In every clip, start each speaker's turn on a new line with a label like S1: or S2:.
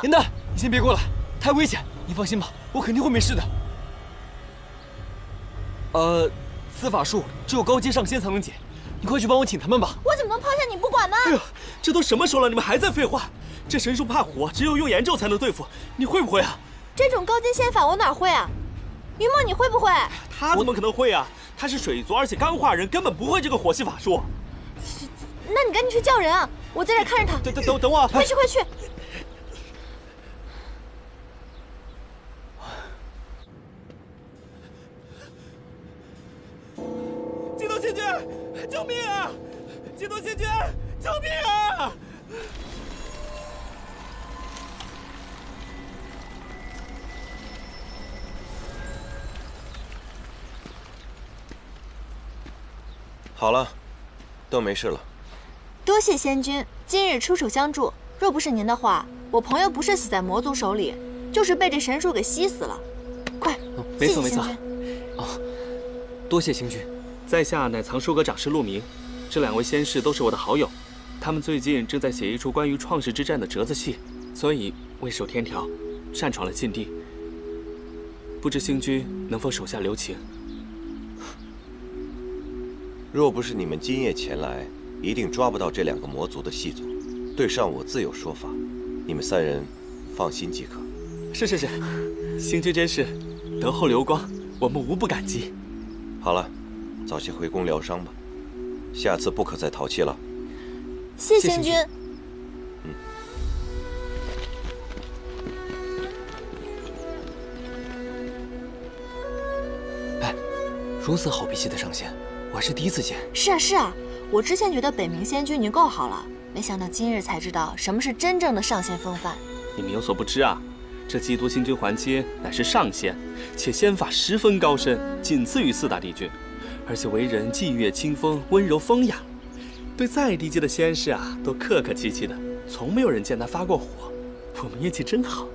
S1: 严丹，你先别过来，太危险。你放心吧，我肯定会没事的。此法术只有高阶上仙才能解，你快去帮我请他们吧。
S2: 我怎么能抛下你不管呢？
S3: 哎呀，这都什么时候了，你们还在废话？这神树怕火，只有用炎咒才能对付，你会不会啊？
S2: 这种高阶仙法我哪会啊？云墨，你会不会？
S3: 他怎么可能会啊？他是水族，而且钢化人，根本不会这个火系法术。
S2: 那你赶紧去叫人啊！我在这看着他。
S3: 等我！
S2: 快去快去！
S3: 激动仙君，救命啊！激动仙君，救命啊！
S4: 好了，都没事了。
S2: 多谢仙君今日出手相助，若不是您的话，我朋友不是死在魔族手里，就是被这神树给吸死了。快，
S1: 没错没错。
S2: 谢谢仙君。
S1: 多谢星君。
S3: 在下乃藏书阁长师陆明，这2位仙士都是我的好友，他们最近正在写一出关于创世之战的折子戏，所以未守天条，擅闯了禁地。不知星君能否手下留情？
S4: 若不是你们今夜前来，一定抓不到这2个魔族的细作。对上我自有说法，你们3人放心即可。
S3: 是，星君真是德厚流光，我们无不感激。
S4: 好了，早些回宫疗伤吧，下次不可再淘气了。
S2: 谢仙君。
S1: 哎，如此好脾气的上仙，我还是第一次见。
S2: 是啊，我之前觉得北冥仙君已经够好了，没想到今日才知道什么是真正的上仙风范。
S3: 你们有所不知啊，这基督星君还阶乃是上仙，且仙法十分高深，仅次于4大帝君，而且为人霁月清风，温柔风雅，对再低阶的仙士啊都客客气气的，从没有人见他发过火。我们运气真好。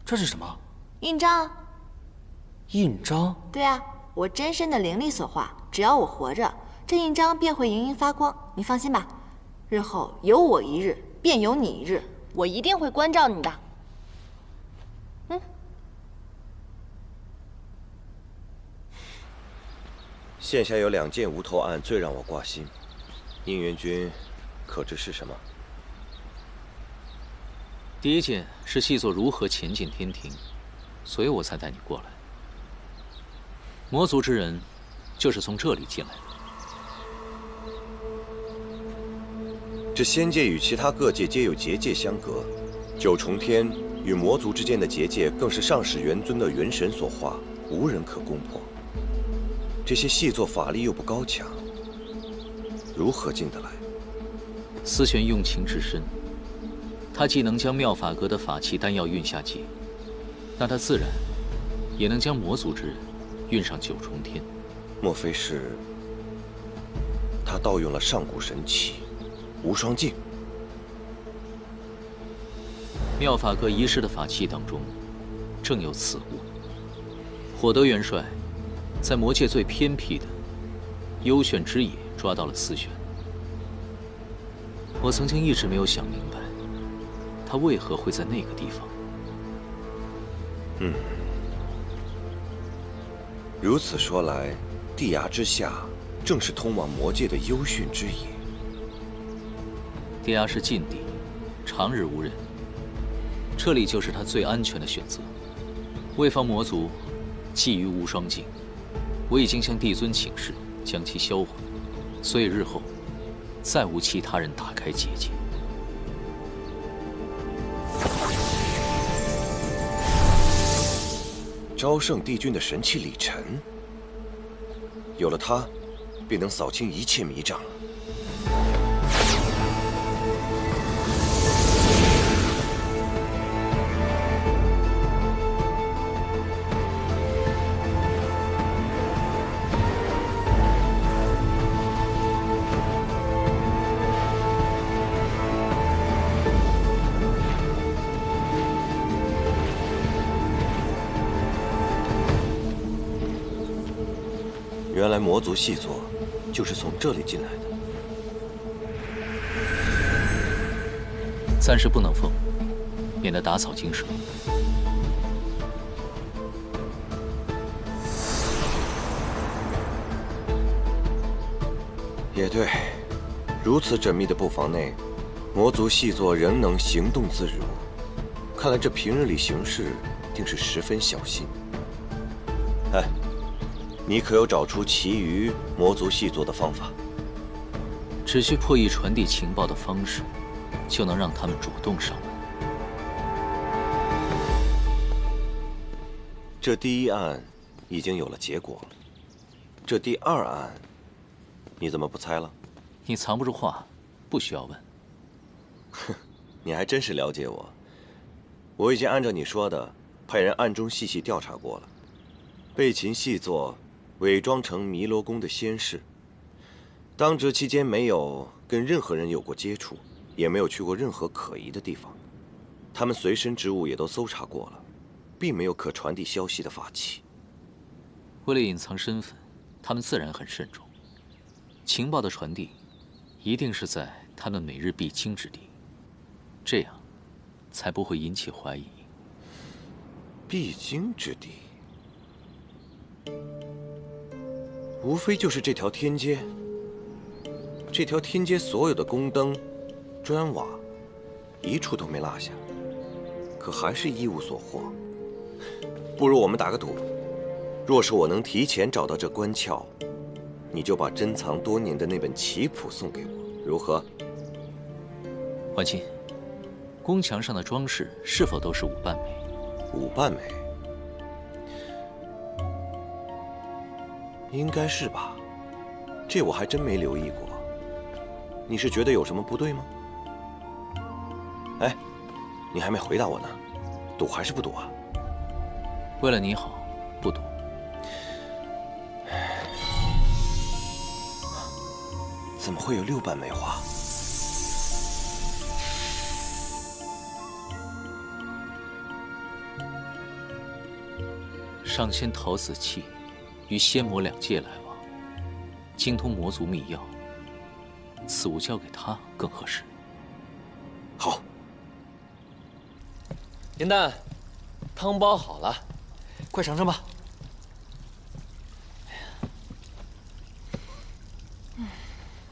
S1: 这是什么？
S2: 印章。
S1: 印章？
S2: 对啊，我真身的灵力所化，只要我活着，这印章便会莹莹发光。你放心吧，日后有我一日，便有你一日，我一定会关照你的。
S4: 现下有2件无头案最让我挂心，宁元君可知是什么？
S5: 第一件是细作如何潜进天庭，所以我才带你过来。魔族之人就是从这里进来的。
S4: 这仙界与其他各界皆有结界相隔，9重天与魔族之间的结界更是上世元尊的元神所化，无人可攻破。这些细作法力又不高强，如何进得来？
S5: 思璇用情至深，他既能将妙法阁的法器丹药运下界，那他自然也能将魔族之人运上9重天。
S4: 莫非是他盗用了上古神器无双镜？
S5: 妙法阁遗失的法器当中，正有此物。火德元帅在魔界最偏僻的幽玄之野抓到了思璇。我曾经一直没有想明白，他为何会在那个地方。
S4: 如此说来，地崖之下正是通往魔界的幽玄之野。
S5: 地崖是禁地，长日无人，这里就是他最安全的选择。为防魔族觊觎无双镜，我已经向帝尊请示，将其销毁，所以日后再无其他人打开结界。
S4: 昭圣帝君的神器李晨，有了它，便能扫清一切迷障了。原来魔族细作就是从这里进来的。
S5: 暂时不能封，免得打草惊蛇。
S4: 也对，如此缜密的布防内，魔族细作仍能行动自如。看来这平日里行事定是十分小心。哎，你可有找出其余魔族细作的方法？
S5: 只需破译传递情报的方式，就能让他们主动上门。
S4: 这第一案已经有了结果，这第二案，你怎么不猜了？
S5: 你藏不住话，不需要问。
S4: 哼，你还真是了解我。我已经按照你说的，派人暗中细细调查过了。贝琴细作伪装成弥罗宫的仙士，当值期间没有跟任何人有过接触，也没有去过任何可疑的地方。他们随身之物也都搜查过了，并没有可传递消息的法器。
S5: 为了隐藏身份，他们自然很慎重。情报的传递，一定是在他们每日必经之地，这样才不会引起怀疑。
S4: 必经之地，无非就是这条天街。这条天街所有的宫灯、砖瓦，一处都没落下，可还是一无所获。不如我们打个赌，若是我能提前找到这关窍，你就把珍藏多年的那本棋谱送给我，如何？
S5: 婉清，宫墙上的装饰是否都是五瓣梅？
S4: 五瓣梅，应该是吧？这我还真没留意过。你是觉得有什么不对吗？哎，你还没回答我呢，赌还是不赌啊？
S5: 为了你好，不赌。
S4: 怎么会有6瓣梅花？
S5: 上仙陶子气与仙魔两界来往，精通魔族秘药，此物交给他更合适。
S4: 好。
S1: 银蛋，汤包好了，快尝尝吧。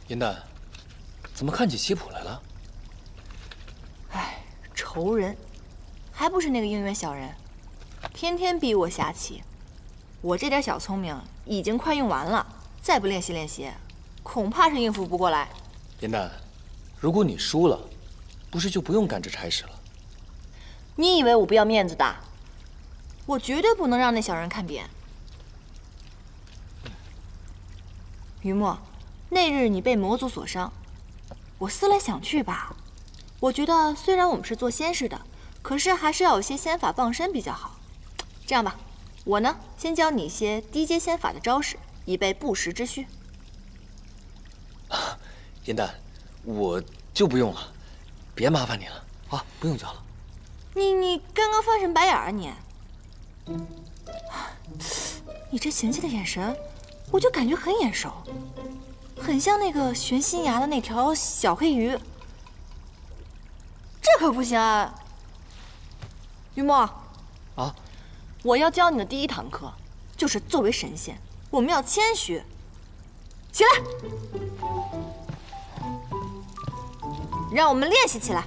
S1: 银蛋，怎么看起棋谱来了？
S2: 唉，仇人，还不是那个应元小人，天天逼我下棋。我这点小聪明已经快用完了，再不练习练习，恐怕是应付不过来。
S1: 银蛋，如果你输了，不是就不用干这差事了？
S2: 你以为我不要面子的？我绝对不能让那小人看扁。于墨，那日你被魔族所伤，我思来想去吧，我觉得虽然我们是做仙士的，可是还是要有些仙法傍身比较好。这样吧，我呢先教你一些低阶仙法的招式，以备不时之需。
S1: 银蛋，我就不用了，别麻烦你了啊，不用教了。
S2: 你刚刚翻什么白眼啊你？你这嫌弃的眼神，我就感觉很眼熟，很像那个悬心崖的那条小黑鱼。这可不行啊！于墨
S1: 啊，
S2: 我要教你的第一堂课，就是作为神仙，我们要谦虚。起来，让我们练习起来。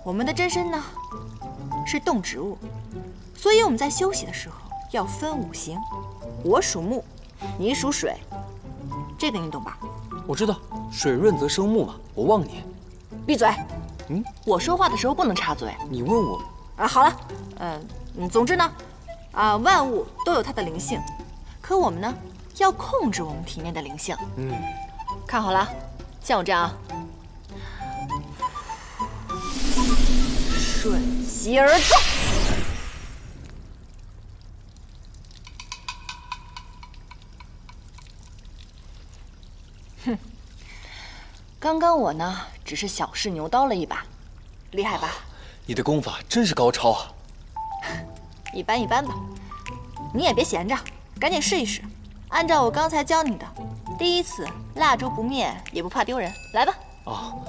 S2: 我们的真身呢，是动植物，所以我们在休息的时候要分五行。我属木，你属水，这个你懂吧？
S1: 我知道，水润则生木嘛。我忘你。
S2: 闭嘴！我说话的时候不能插嘴。
S1: 你问我
S2: 啊，好了，总之呢，万物都有它的灵性，可我们呢，要控制我们体内的灵性。看好了，像我这样啊。顺其而动。哼，刚刚我呢，只是小试牛刀了一把，厉害吧？
S1: 你的功法真是高超啊！
S2: 一般一般吧，你也别闲着，赶紧试一试。按照我刚才教你的，第一次蜡烛不灭也不怕丢人，来吧。
S1: 哦。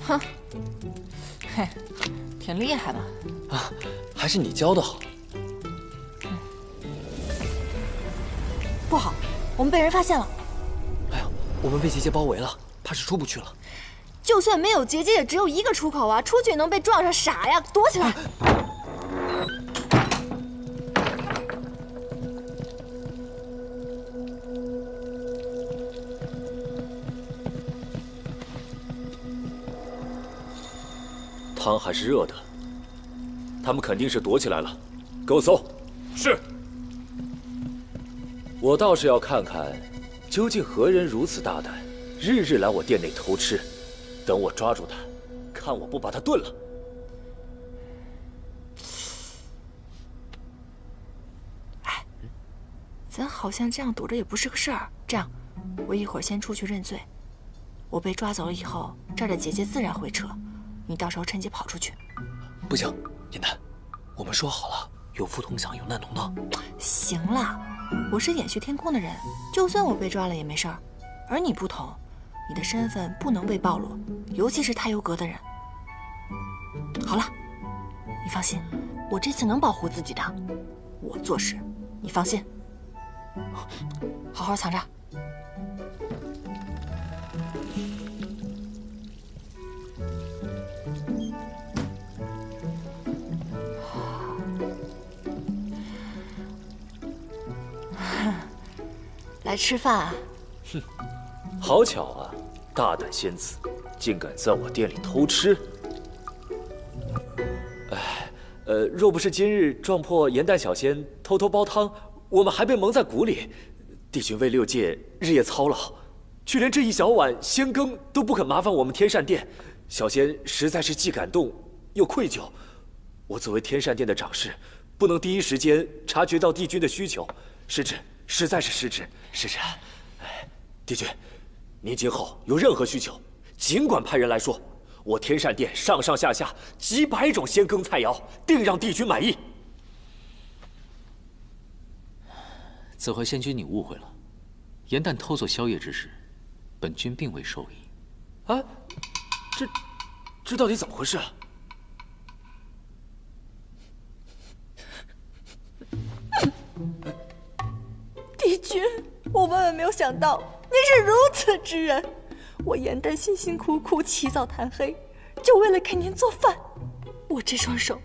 S2: 哼，嘿，挺厉害嘛。
S1: 啊，还是你教的好。
S2: 不好，我们被人发现了。
S1: 哎呀，我们被结界包围了，怕是出不去了。
S2: 就算没有结界，也只有一个出口啊！出去能被撞上，傻呀！躲起来。
S6: 汤还是热的，他们肯定是躲起来了，给我搜。是。我倒是要看看，究竟何人如此大胆，日日来我店内偷吃。等我抓住他，看我不把他炖了。
S2: 哎，咱好像这样躲着也不是个事儿。这样，我一会儿先出去认罪。我被抓走了以后，这儿的结界自然会撤。你到时候趁机跑出去。
S1: 不行，严丹，我们说好了，有福同享，有难同当。
S2: 行了，我是掩血天空的人，就算我被抓了也没事儿。而你不同，你的身份不能被暴露，尤其是太游阁的人。好了，你放心，我这次能保护自己的。我做事，你放心。好好藏着。来吃饭啊？
S6: 哼，好巧啊，大胆仙子，竟敢在我店里偷吃！哎，若不是今日撞破严旦小仙偷偷煲汤，我们还被蒙在鼓里。帝君为6戒日夜操劳，却连这一小碗仙羹都不肯麻烦我们天善殿，小仙实在是既感动又愧疚。我作为天善殿的掌事，不能第一时间察觉到帝君的需求，失职，实在是失职。是是，哎，帝君，您今后有任何需求，尽管派人来说，我天善殿上上下下几百种仙羹菜肴，定让帝君满意。
S5: 紫怀仙君，你误会了，严旦偷做宵夜之事，本君并未授意。
S6: 啊，这到底怎么回事啊？
S2: 帝君，我万万没有想到您是如此之人。我严旦辛辛苦苦起早贪黑，就为了给您做饭。我这双手，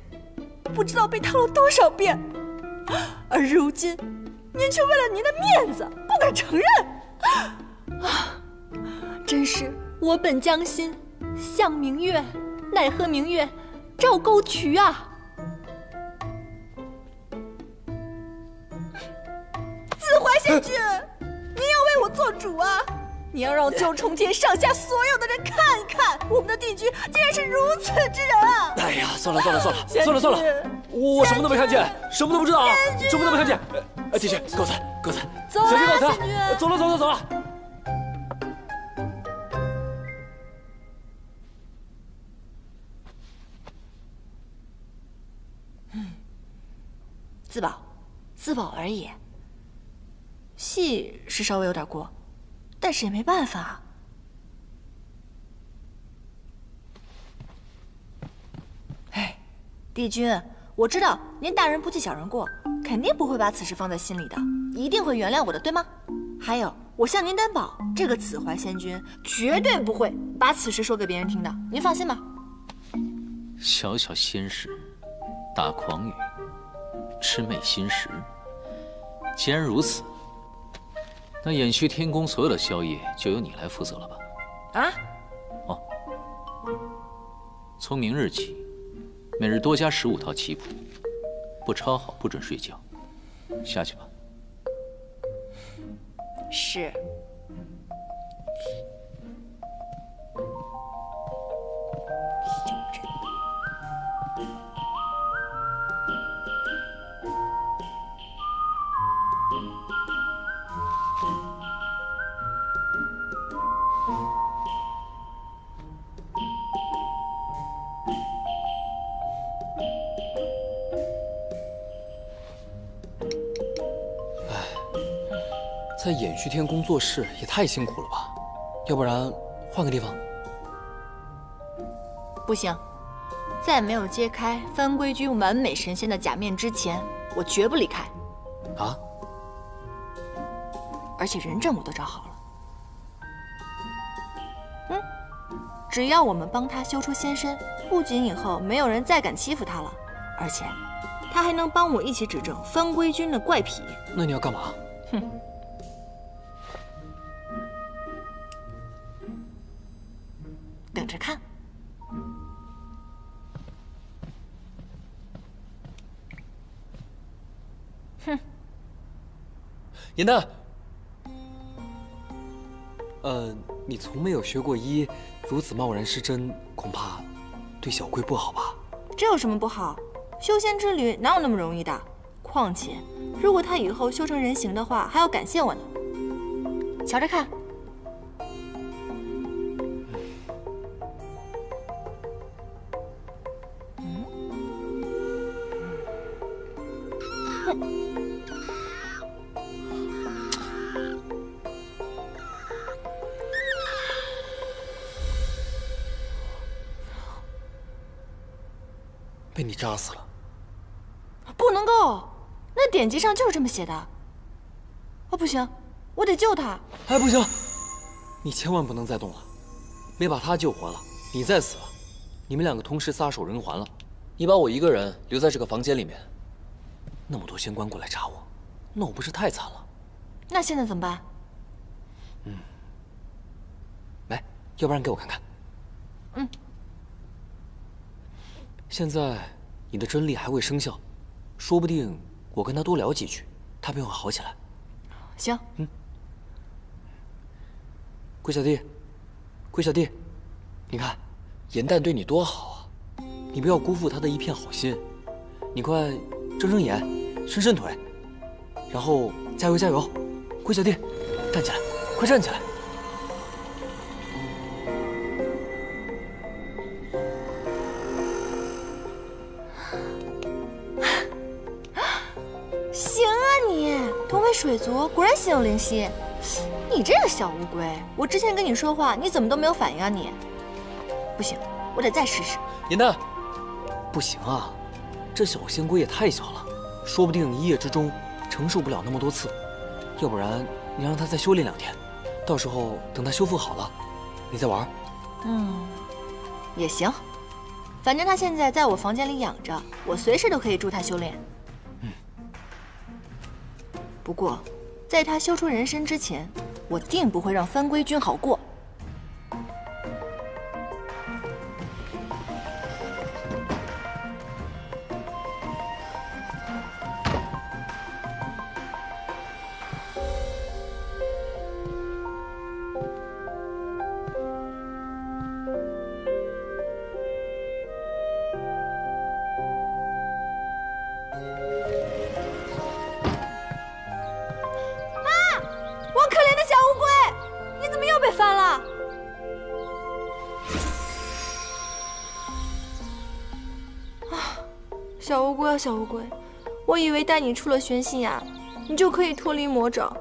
S2: 不知道被烫了多少遍。而如今，您却为了您的面子不敢承认。啊，真是我本将心向明月，奈何明月照沟渠啊！紫怀仙君，您要为我做主啊！你要让九重天上下所有的人看一看，我们的帝君竟然是如此之人啊！
S6: 哎呀，算了，我什么都没看见，什么都不知道啊，什么都没看见。帝君，告辞，告辞，
S2: 走了，
S6: 告辞，
S2: 仙君，
S6: 走了。
S2: 自保而已。戏是稍微有点过，但是也没办法。哎，帝君，我知道您大人不计小人过，肯定不会把此事放在心里的，一定会原谅我的，对吗？还有，我向您担保，这个紫怀仙君绝对不会把此事说给别人听的，您放心吧。
S5: 小小仙使，大诳语，魑魅心识。既然如此，那掩虚天宫所有的宵夜就由你来负责了吧？
S2: 啊？
S5: 哦，从明日起，每日多加15套棋谱，不抄好不准睡觉。下去吧。
S2: 是。
S1: 在衍虚天工作室也太辛苦了吧？要不然换个地方？
S2: 不行，在没有揭开番规君完美神仙的假面之前，我绝不离开。
S1: 啊？
S2: 而且人证我都找好了。只要我们帮他修出仙身，不仅以后没有人再敢欺负他了，而且他还能帮我一起指证番规君的怪癖。
S1: 那你要干嘛？
S2: 哼。等着看。哼。
S1: 严丹，你从没有学过医，如此贸然施针，恐怕对小龟不好吧？
S2: 这有什么不好？修仙之旅哪有那么容易的？况且，如果他以后修成人形的话，还要感谢我呢。瞧着看。
S1: 被你扎死了。
S2: 不能够，那典籍上就是这么写的。哦，不行，我得救他。
S1: 哎，不行，你千万不能再动了。没把他救活了，你再死了，你们两个同时撒手人寰了。你把我一个人留在这个房间里面，那么多仙官过来查我，那我不是太惨了？
S2: 那现在怎么办？
S1: 来，要不然给我看看。现在你的真力还未生效，说不定我跟他多聊几句，他便会好起来。
S2: 行。
S1: 龟小弟，龟小弟，你看严旦对你多好啊，你不要辜负他的一片好心。你快睁睁眼，伸伸腿，然后加油加油！龟小弟，站起来，快站起来！
S2: 行啊你，同为水族，果然心有灵犀。你这个小乌龟，我之前跟你说话，你怎么都没有反应啊你？不行，我得再试试。
S1: 严旦，不行啊，这小仙龟也太小了，说不定一夜之中承受不了那么多刺。要不然你让它再修炼2天，到时候等它修复好了，你再玩。
S2: 也行，反正它现在在我房间里养着，我随时都可以助它修炼。不过，在它修出人身之前，我定不会让番规君好过。翻了！小乌龟啊，小乌龟，我以为带你出了玄心崖，你就可以脱离魔爪，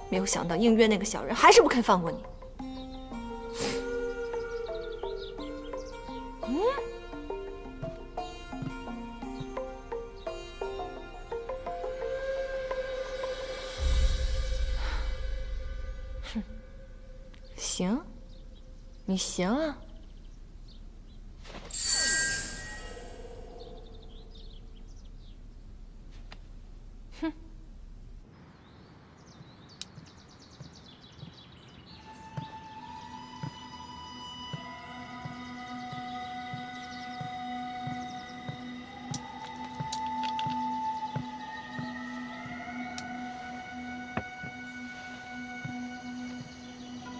S2: 没有想到应月那个小人还是不肯放过你。行，你行啊。哼。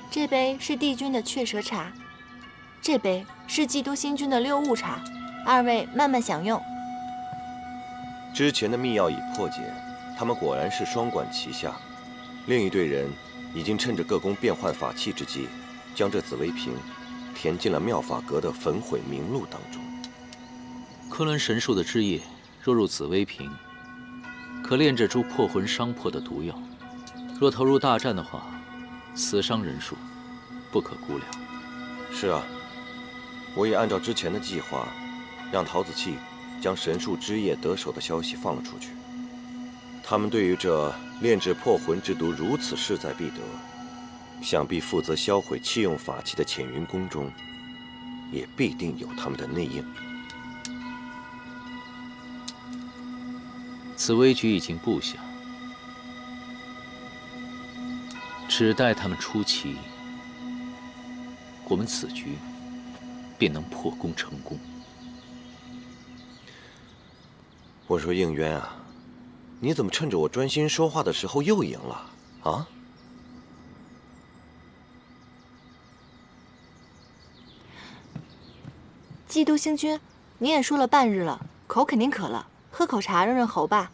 S2: 这杯是帝君的雀舌茶，这杯是基督星君的六物茶，二位慢慢享用。
S4: 之前的密钥已破解，他们果然是双管齐下。另一队人已经趁着各宫变换法器之机，将这紫薇瓶填进了妙法阁的焚毁名录当中。
S5: 昆仑神树的汁液若入紫薇瓶，可炼制出破魂伤魄的毒药。若投入大战的话，死伤人数不可估量。
S4: 是啊，我也按照之前的计划，让陶子气将神树枝叶得手的消息放了出去。他们对于这炼制破魂之毒如此势在必得，想必负责销毁弃用法器的浅云宫中，也必定有他们的内应。
S5: 此危局已经布下，只待他们出奇，我们此局便能破功成功。
S4: 我说应渊啊，你怎么趁着我专心说话的时候又赢了啊？
S2: 基督星君，你也说了半日了，口肯定渴了，喝口茶润润喉吧。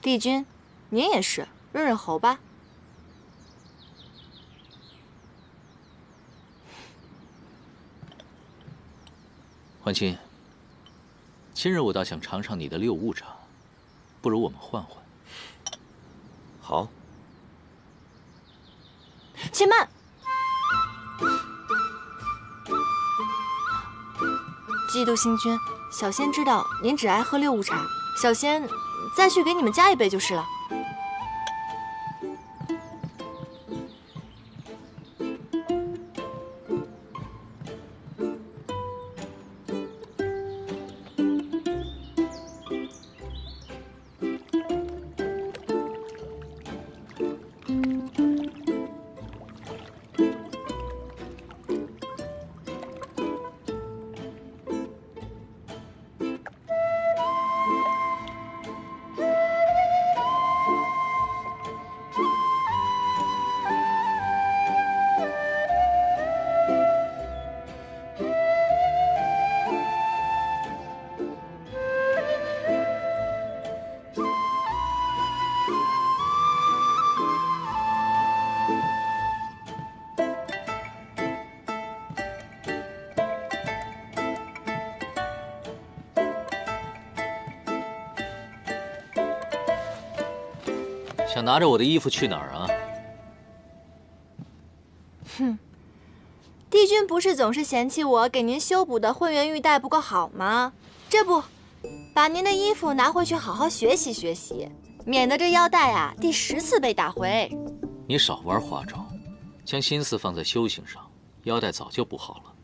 S2: 帝君，您也是润润喉吧。
S5: 欢亲，今日我倒想尝尝你的六物茶，不如我们换换。
S4: 好。
S2: 且慢。基督星君，小仙知道您只爱喝六物茶，小仙再去给你们加一杯就是了。
S5: 想拿着我的衣服去哪儿啊？
S2: 哼，帝君不是总是嫌弃我给您修补的混元玉带不够好吗？这不，把您的衣服拿回去好好学习学习，免得这腰带啊第10次被打回。
S5: 你少玩花招，将心思放在修行上，腰带早就补好了。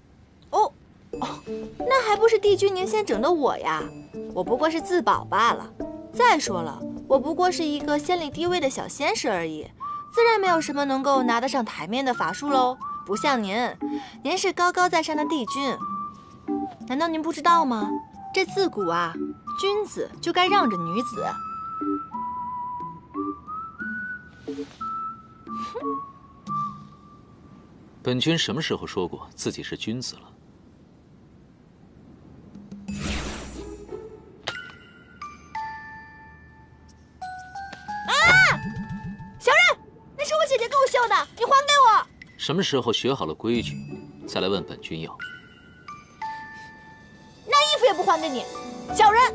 S2: 哦，那还不是帝君您先整的我呀？我不过是自保罢了。再说了，我不过是一个仙力低微的小仙士而已，自然没有什么能够拿得上台面的法术喽。不像您，您是高高在上的帝君，难道您不知道吗？这自古啊，君子就该让着女子。
S5: 本君什么时候说过自己是君子了？
S2: 小人，那是我姐姐给我绣的，你还给我。
S5: 什么时候学好了规矩，再来问本君要？
S2: 那衣服也不还给你，小人！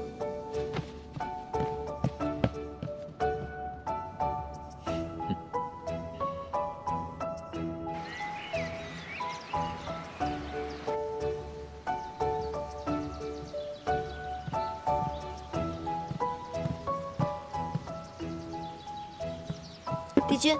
S2: 帝君，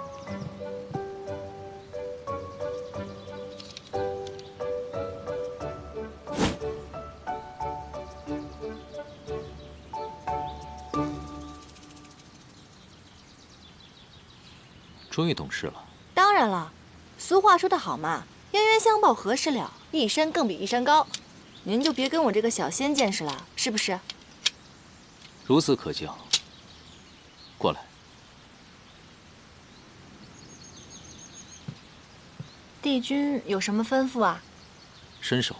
S5: 终于懂事了。
S2: 当然了，俗话说得好嘛，冤冤相报何时了？一山更比一山高。您就别跟我这个小仙见识了，是不是？
S5: 孺子可教。过来。
S2: 帝君有什么吩咐啊？
S5: 伸手。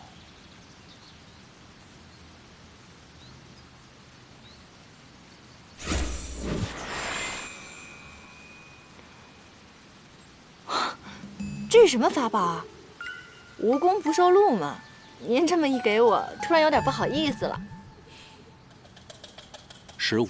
S2: 这是什么法宝啊？无功不受禄嘛。您这么一给我，突然有点不好意思了。
S5: 15。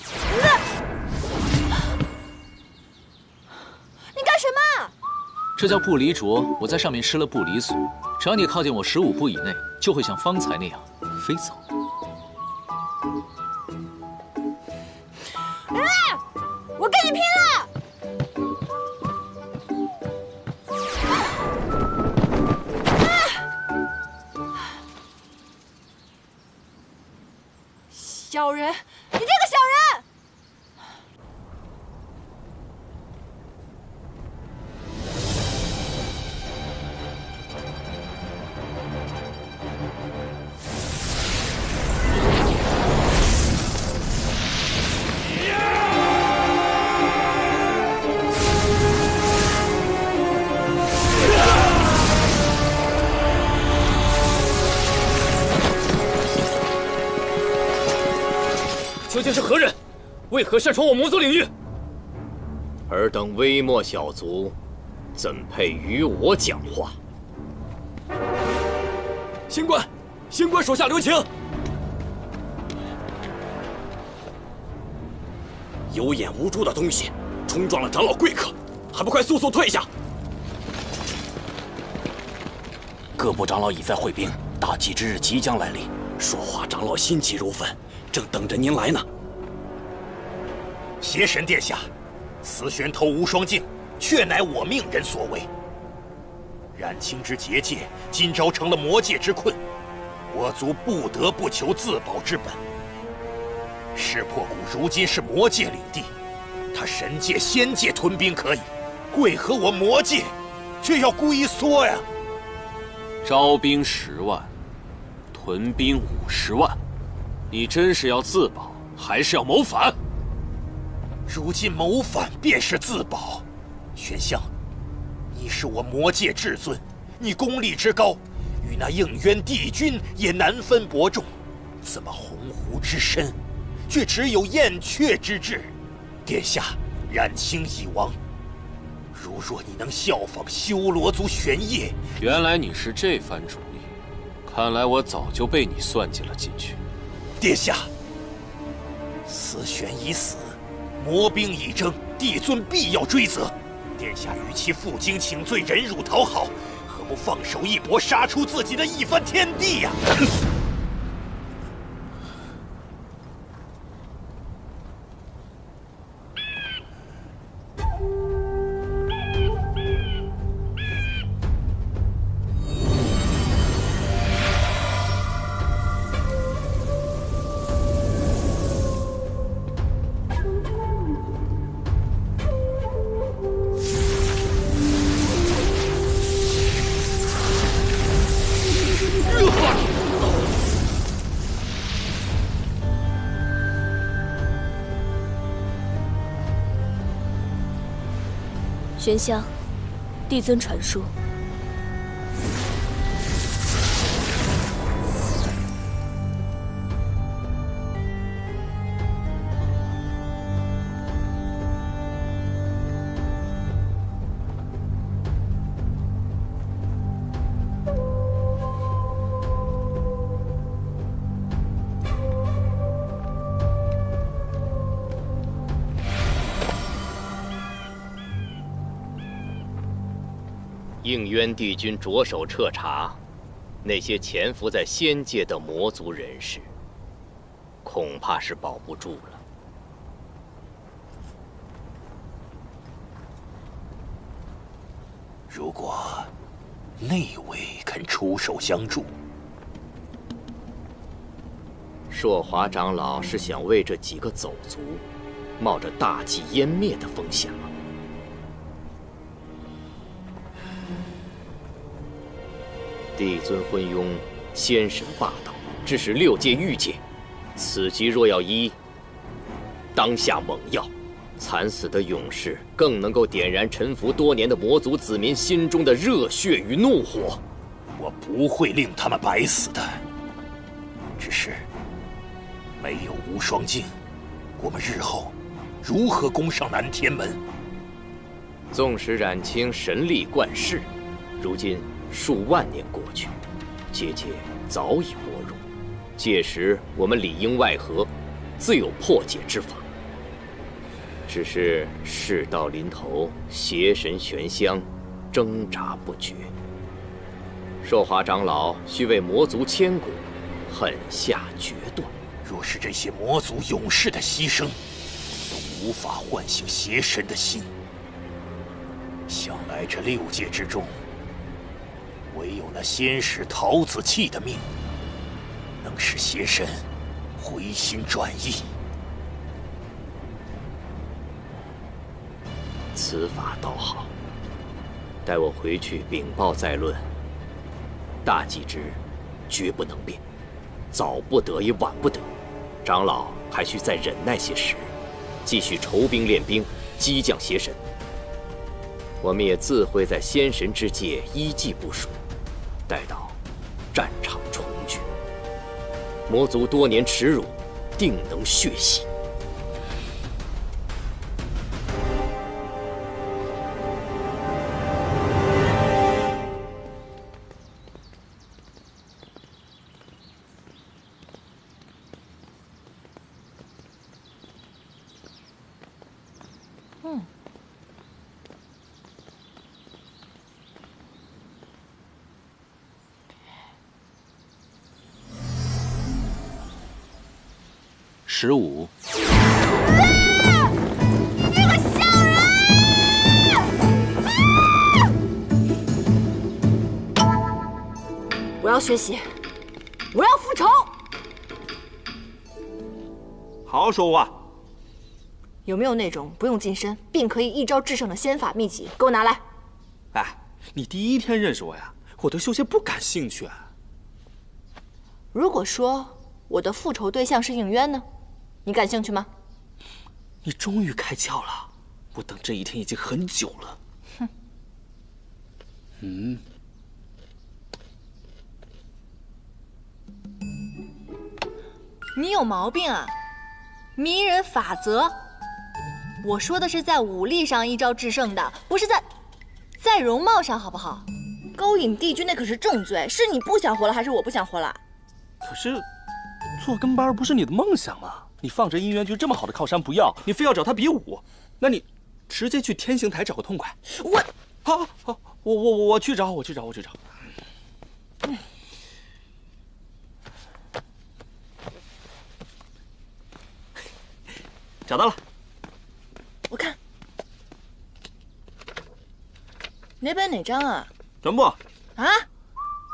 S5: 这叫不离着。我在上面施了不离锁，只要你靠近我15步以内，就会像方才那样飞走。
S2: 我跟你拼了！小人，你这个小人！
S6: 究竟是何人？为何擅闯我魔族领域？
S7: 尔等微末小卒，怎配与我讲话？
S6: 仙官，仙官手下留情！有眼无珠的东西，冲撞了长老贵客，还不快速速退下！
S8: 各部长老已在会兵，大祭之日即将来临。说话长老心急如焚，正等着您来呢。
S9: 邪神殿下，司玄偷无双镜，确乃我命人所为。冉青之结界，今朝成了魔界之困，我族不得不求自保之本。石破谷如今是魔界领地，他神界、仙界屯兵可以，为何我魔界却要龟缩呀？
S3: 招兵10万，屯兵50万，你真是要自保，还是要谋反？
S9: 如今谋反便是自保。玄香，你是我魔界至尊，你功力之高，与那应渊帝君也难分伯仲。怎么鸿鹄之身，却只有燕雀之志？殿下，冉青已亡，如若你能效仿修罗族玄烨，
S3: 原来你是这番主意，看来我早就被你算计了进去。
S9: 殿下，司玄已死，魔兵已征，帝尊必要追责。殿下与其负荆请罪、忍辱讨好，何不放手一搏，杀出自己的一番天地呀？
S10: 玄香，帝尊传书。
S7: 应渊帝君着手彻查那些潜伏在仙界的魔族人士，恐怕是保不住了。
S9: 如果内卫肯出手相助，
S7: 朔华长老是想为这几个走卒冒着大计湮灭的风险吗？帝尊昏庸，仙神霸道，致使6界郁结。此计若要依，当下猛药，惨死的勇士更能够点燃沉浮多年的魔族子民心中的热血与怒火。
S9: 我不会令他们白死的。只是没有无双镜，我们日后如何攻上南天门？
S7: 纵使冉青神力贯世，如今数万年过去，结界早已薄弱，届时我们里应外合，自有破解之法。只是事到临头，邪神玄香挣扎不决。寿华长老需为魔族千古，狠下决断。
S9: 若是这些魔族勇士的牺牲都无法唤醒邪神的心，想来这6界之中，唯有那仙使陶子气的命，能使邪神回心转意。
S7: 此法倒好，待我回去禀报再论。大计之绝不能变，早不得也晚不得。长老还需再忍耐些时，继续筹兵练兵，激将邪神。我们也自会在仙神之界依计部署，待到战场重聚，魔族多年耻辱，定能血洗。
S5: 15。
S2: 你个小人！我要学习，我要复仇。
S3: 好好说话。
S2: 有没有那种不用近身并可以一招制胜的仙法秘籍？给我拿来！
S3: 哎，你第一天认识我呀，我对修仙不感兴趣。
S2: 如果说我的复仇对象是应渊呢？你感兴趣吗？
S3: 你终于开窍了，我等这一天已经很久了。
S2: 哼。你有毛病啊！迷人法则，我说的是在武力上一招制胜的，不是在容貌上，好不好？勾引帝君那可是重罪，是你不想活了，还是我不想活了？
S3: 可是，做跟班不是你的梦想吗？你放着姻缘君这么好的靠山不要，你非要找他比武，那你直接去天刑台找个痛快。好，我去找。找到了，
S2: 我看哪本哪章啊？
S3: 全部
S2: 啊？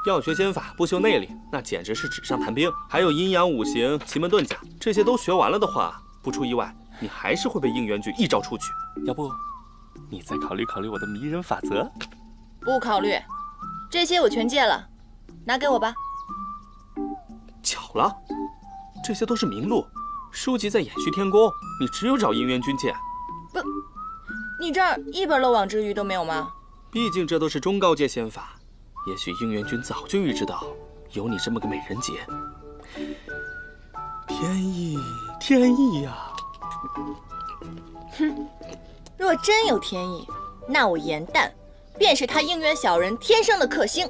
S3: 要学仙法不修内力，那简直是纸上谈兵。还有阴阳五行、奇门遁甲，这些都学完了的话，不出意外，你还是会被应元君一招出去。要不，你再考虑考虑我的迷人法则？
S2: 不考虑，这些我全戒了，拿给我吧。
S3: 巧了，这些都是名录，书籍在衍虚天宫，你只有找应元君借。
S2: 不，你这儿一本漏网之鱼都没有吗？
S3: 毕竟这都是中高阶仙法。也许应元君早就预知到有你这么个美人姐，天意呀！
S2: 哼，若真有天意，那我颜淡便是他应元小人天生的克星。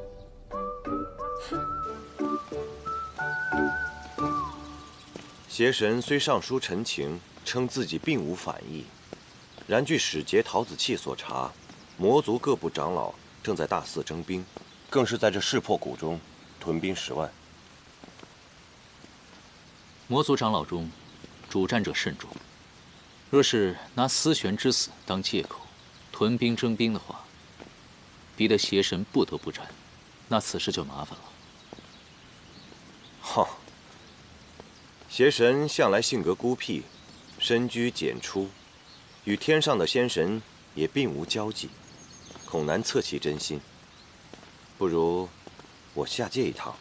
S4: 邪神虽上书陈情，称自己并无反意，然据使节陶子气所查，魔族各部长老正在大肆征兵。更是在这势破谷中屯兵10万。
S5: 魔族长老中，主战者甚众。若是拿思玄之死当借口，屯兵征兵的话，逼得邪神不得不战，那此事就麻烦了。
S4: 哈，邪神向来性格孤僻，深居简出，与天上的仙神也并无交际，恐难测其真心。不如我下界一趟，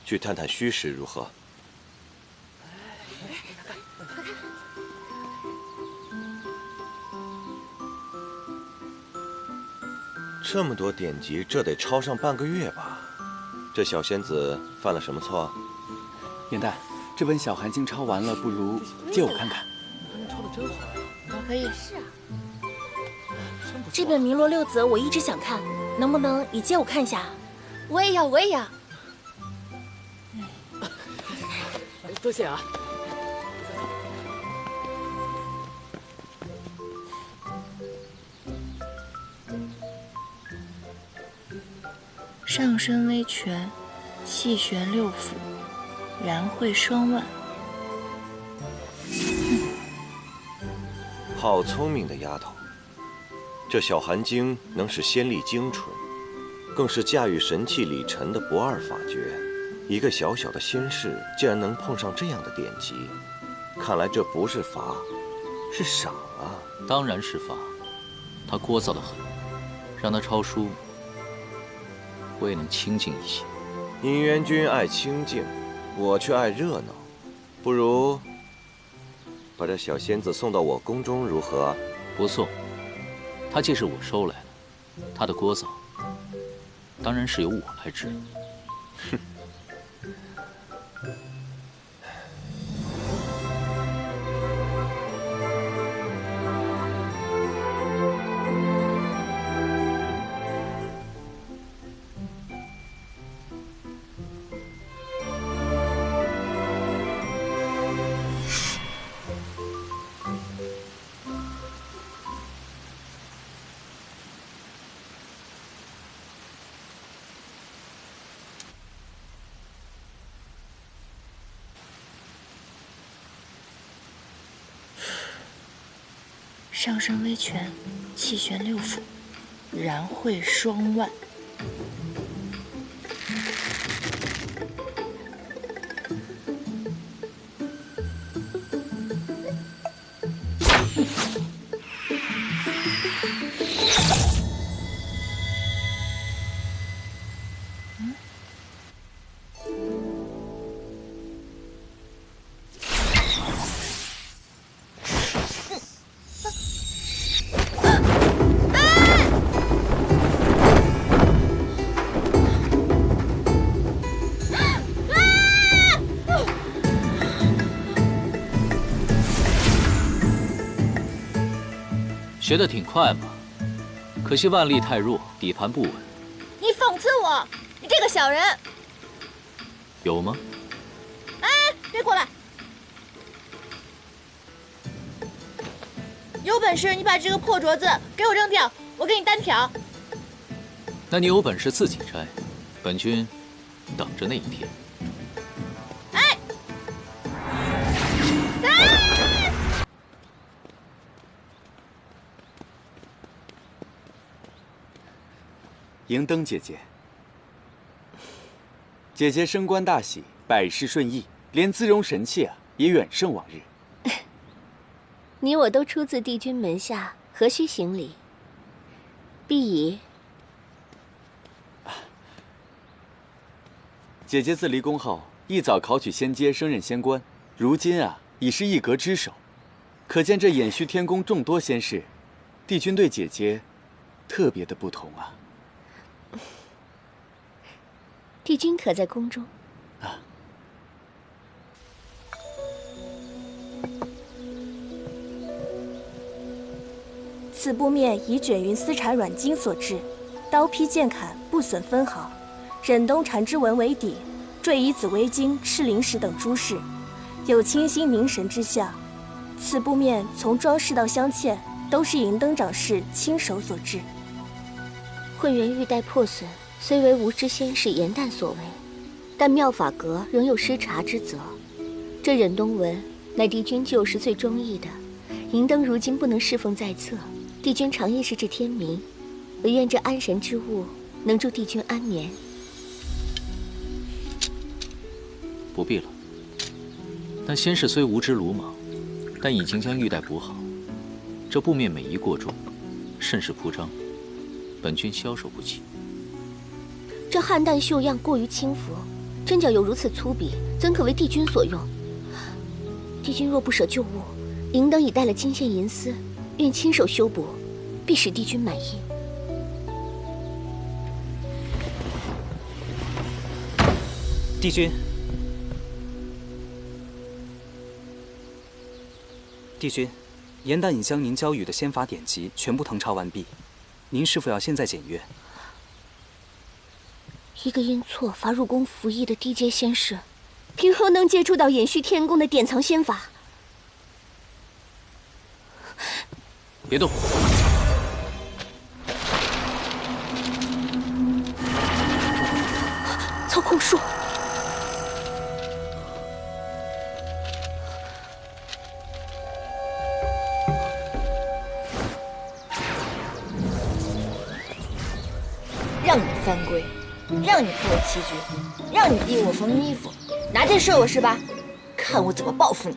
S4: 去探探虚实如何？这么多典籍，这得抄上半个月吧？这小仙子犯了什么错？
S1: 元旦，这本小寒经抄完了，不如借我看看。
S2: 抄的真好呀！可以。是啊。
S10: 这本《鸣罗六则》我一直想看，能不能也借我看一下？
S2: 我也要。
S1: 多谢啊。
S2: 上身微拳，气旋六腑，然会双腕。
S4: 好聪明的丫头！这小寒经能使仙力精纯，更是驾驭神器李晨的不二法诀。一个小小的仙士，竟然能碰上这样的典籍，看来这不是法，是赏啊！
S5: 当然是法，他聒噪得很，让他抄书，我也能清静一些。
S4: 尹元君爱清静，我却爱热闹，不如把这小仙子送到我宫中如何？
S5: 不送，他既是我收来的，他的聒噪，当然是由我来治。
S4: 哼。
S2: 上身微拳，气旋六腑，然会双腕。
S5: 学得挺快嘛，可惜腕力太弱，底盘不稳。
S2: 你讽刺我，你这个小人！
S5: 有吗？
S2: 哎，别过来！有本事你把这个破镯子给我扔掉，我给你单挑。
S5: 那你有本事自己摘，本君等着那一天。
S2: 哎！
S11: 迎灯姐姐，姐姐升官大喜，百事顺意，连姿容神气也远胜往日。
S10: 你我都出自帝君门下，何须行礼？必矣。
S11: 姐姐自离宫后，一早考取仙阶，升任仙官，如今已是一阁之首，可见这偃虚天宫众多仙士，帝君对姐姐特别的不同啊。
S10: 帝君可在宫中？
S12: 此布面以卷云丝柴软筋所制，刀劈剑砍不损分毫，忍冬缠枝纹为底，缀以紫微晶、赤灵石等珠饰，有清新凝神之象。此布面从装饰到镶嵌，都是银灯掌事亲手所制。
S10: 混元玉带破损，虽为无知仙士严旦所为，但妙法阁仍有失察之责。这忍冬纹乃帝君旧时最中意的，银灯如今不能侍奉在侧，帝君常意是至天明，唯愿这安神之物能助帝君安眠。
S5: 不必了。那仙士虽无知鲁莽，但已经将玉带补好。这布面每一过重，甚是铺张，本君消受不起。
S10: 这汉淡绣样过于轻浮，针脚又如此粗鄙，怎可为帝君所用？帝君若不舍旧物，银灯已带了金线银丝，愿亲手修补，必使帝君满意。
S13: 帝君，帝君，严旦已将您交予的仙法典籍全部誊抄完毕，您是否要现在检阅？
S10: 一个因错罚入宫服役的低阶仙士，凭何能接触到偃虚天宫的典藏仙法？
S5: 别动！
S10: 术。
S2: 让你犯规，让你破我棋局，让你逼我缝衣服，拿剑射我是吧？看我怎么报复你！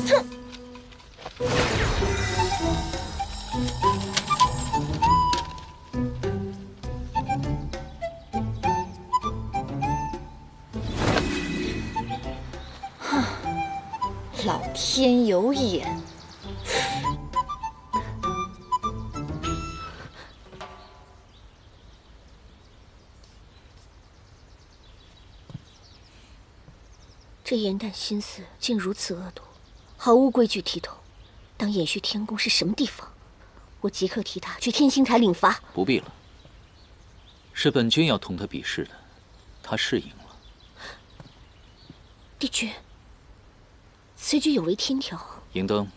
S2: 哼！老天有眼！
S10: 这颜淡心思竟如此恶毒，毫无规矩体统。当延续天宫是什么地方？我即刻替他去天星台领罚。
S5: 不必了，是本君要同他比试的，他是赢了。
S10: 帝君，此举有违天条。
S5: 银灯，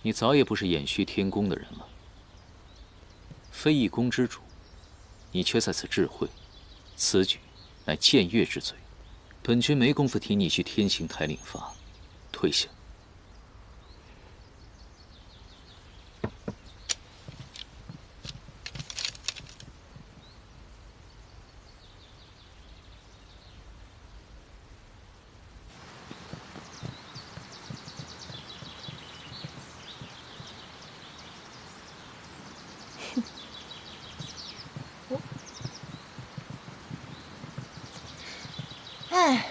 S5: 你早也不是延续天宫的人了，非一宫之主，你却在此智慧，此举乃僭越之罪。本君没工夫替你去天刑台领罚，退下。
S2: 唉，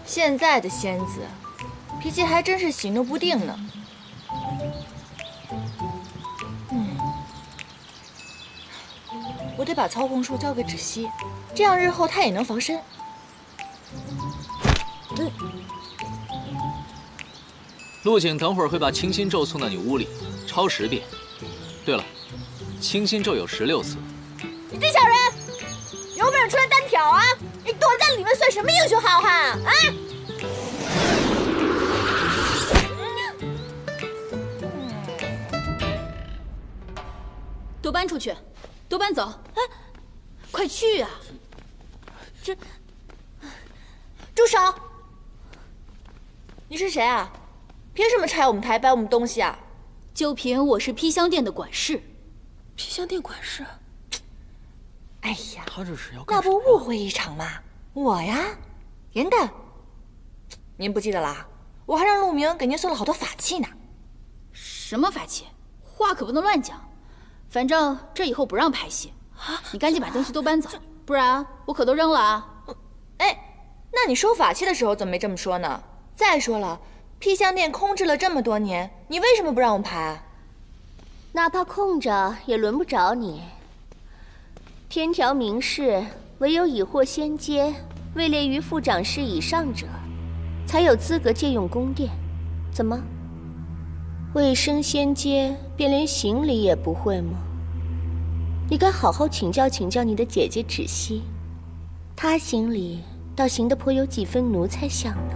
S2: 现在的仙子脾气还真是喜怒不定呢。我得把操控术交给芷溪，这样日后她也能防身。
S5: 陆景等会儿会把清心咒送到你屋里，抄10遍。对了，清心咒有16次。
S2: 你这小人，有本事出来单挑啊！你躲在里面算什么英雄好汉啊？
S14: 都搬出去，都搬走！哎，快去啊！
S2: 这，住手！你是谁啊？凭什么拆我们台、搬我们东西啊？
S14: 就凭我是披香殿的管事。
S12: 披香殿管事？
S2: 哎呀，
S1: 他这是要
S2: 那不误会一场吗？我呀，颜淡，您不记得啦？我还让陆明给您送了好多法器呢。
S14: 什么法器？话可不能乱讲。反正这以后不让拍戏，你赶紧把东西都搬走，不然我可都扔了啊！
S2: 哎，那你收法器的时候怎么没这么说呢？再说了，披香殿空置了这么多年，你为什么不让我们排？
S10: 哪怕空着，也轮不着你。天条明示，唯有已获仙阶，位列于副长侍以上者，才有资格借用宫殿。怎么？未升仙阶，便连行礼也不会吗？你该好好请教请教你的姐姐芷溪，她行礼倒行得颇有几分奴才相呢。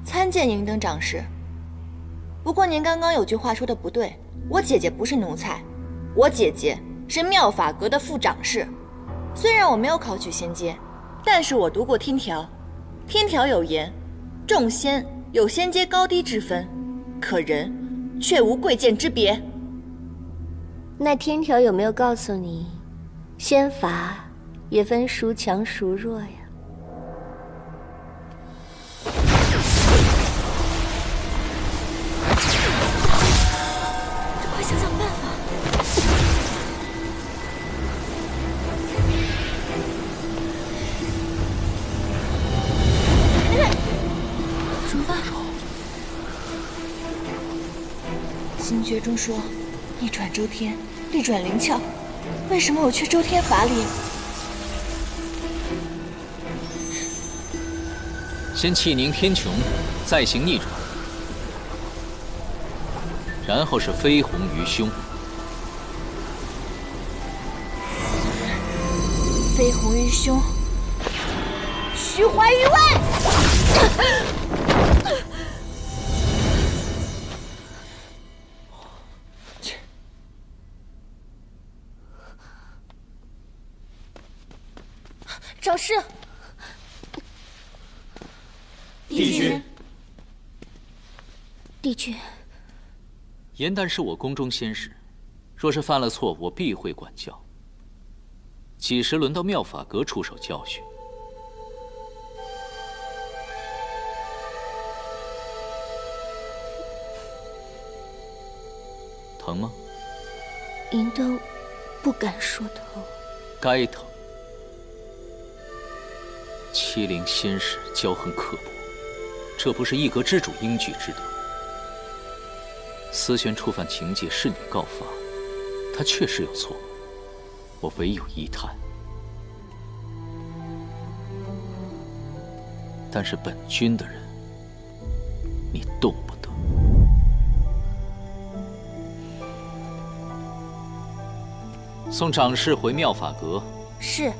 S2: 参见银灯长侍。不过您刚刚有句话说的不对，我姐姐不是奴才，我姐姐是妙法阁的副长侍。虽然我没有考取仙阶，但是我读过天条，天条有言，众仙有仙阶高低之分，可人却无贵贱之别。
S10: 那天条有没有告诉你，仙法也分孰强孰弱呀？
S2: 快想想办法！怎么办？心诀中说，逆转周天，逆转灵窍，为什么我却周天法力？
S5: 先气凝天穹，再行逆转，然后是飞鸿于胸。
S2: 飞鸿于胸，虚怀于外。
S12: 长师，
S5: 帝君，
S10: 帝君，
S5: 严旦是我宫中仙使，若是犯了错，我必会管教。几时轮到妙法阁出手教训？疼吗？
S10: 银都不敢说疼。
S5: 该疼。欺凌仙使，骄横刻薄，这不是一阁之主应举之德。思璇触犯情节，是你告发，他确实有错，我唯有一叹。但是本君的人，你动不得。送长侍回妙法阁。
S12: 是。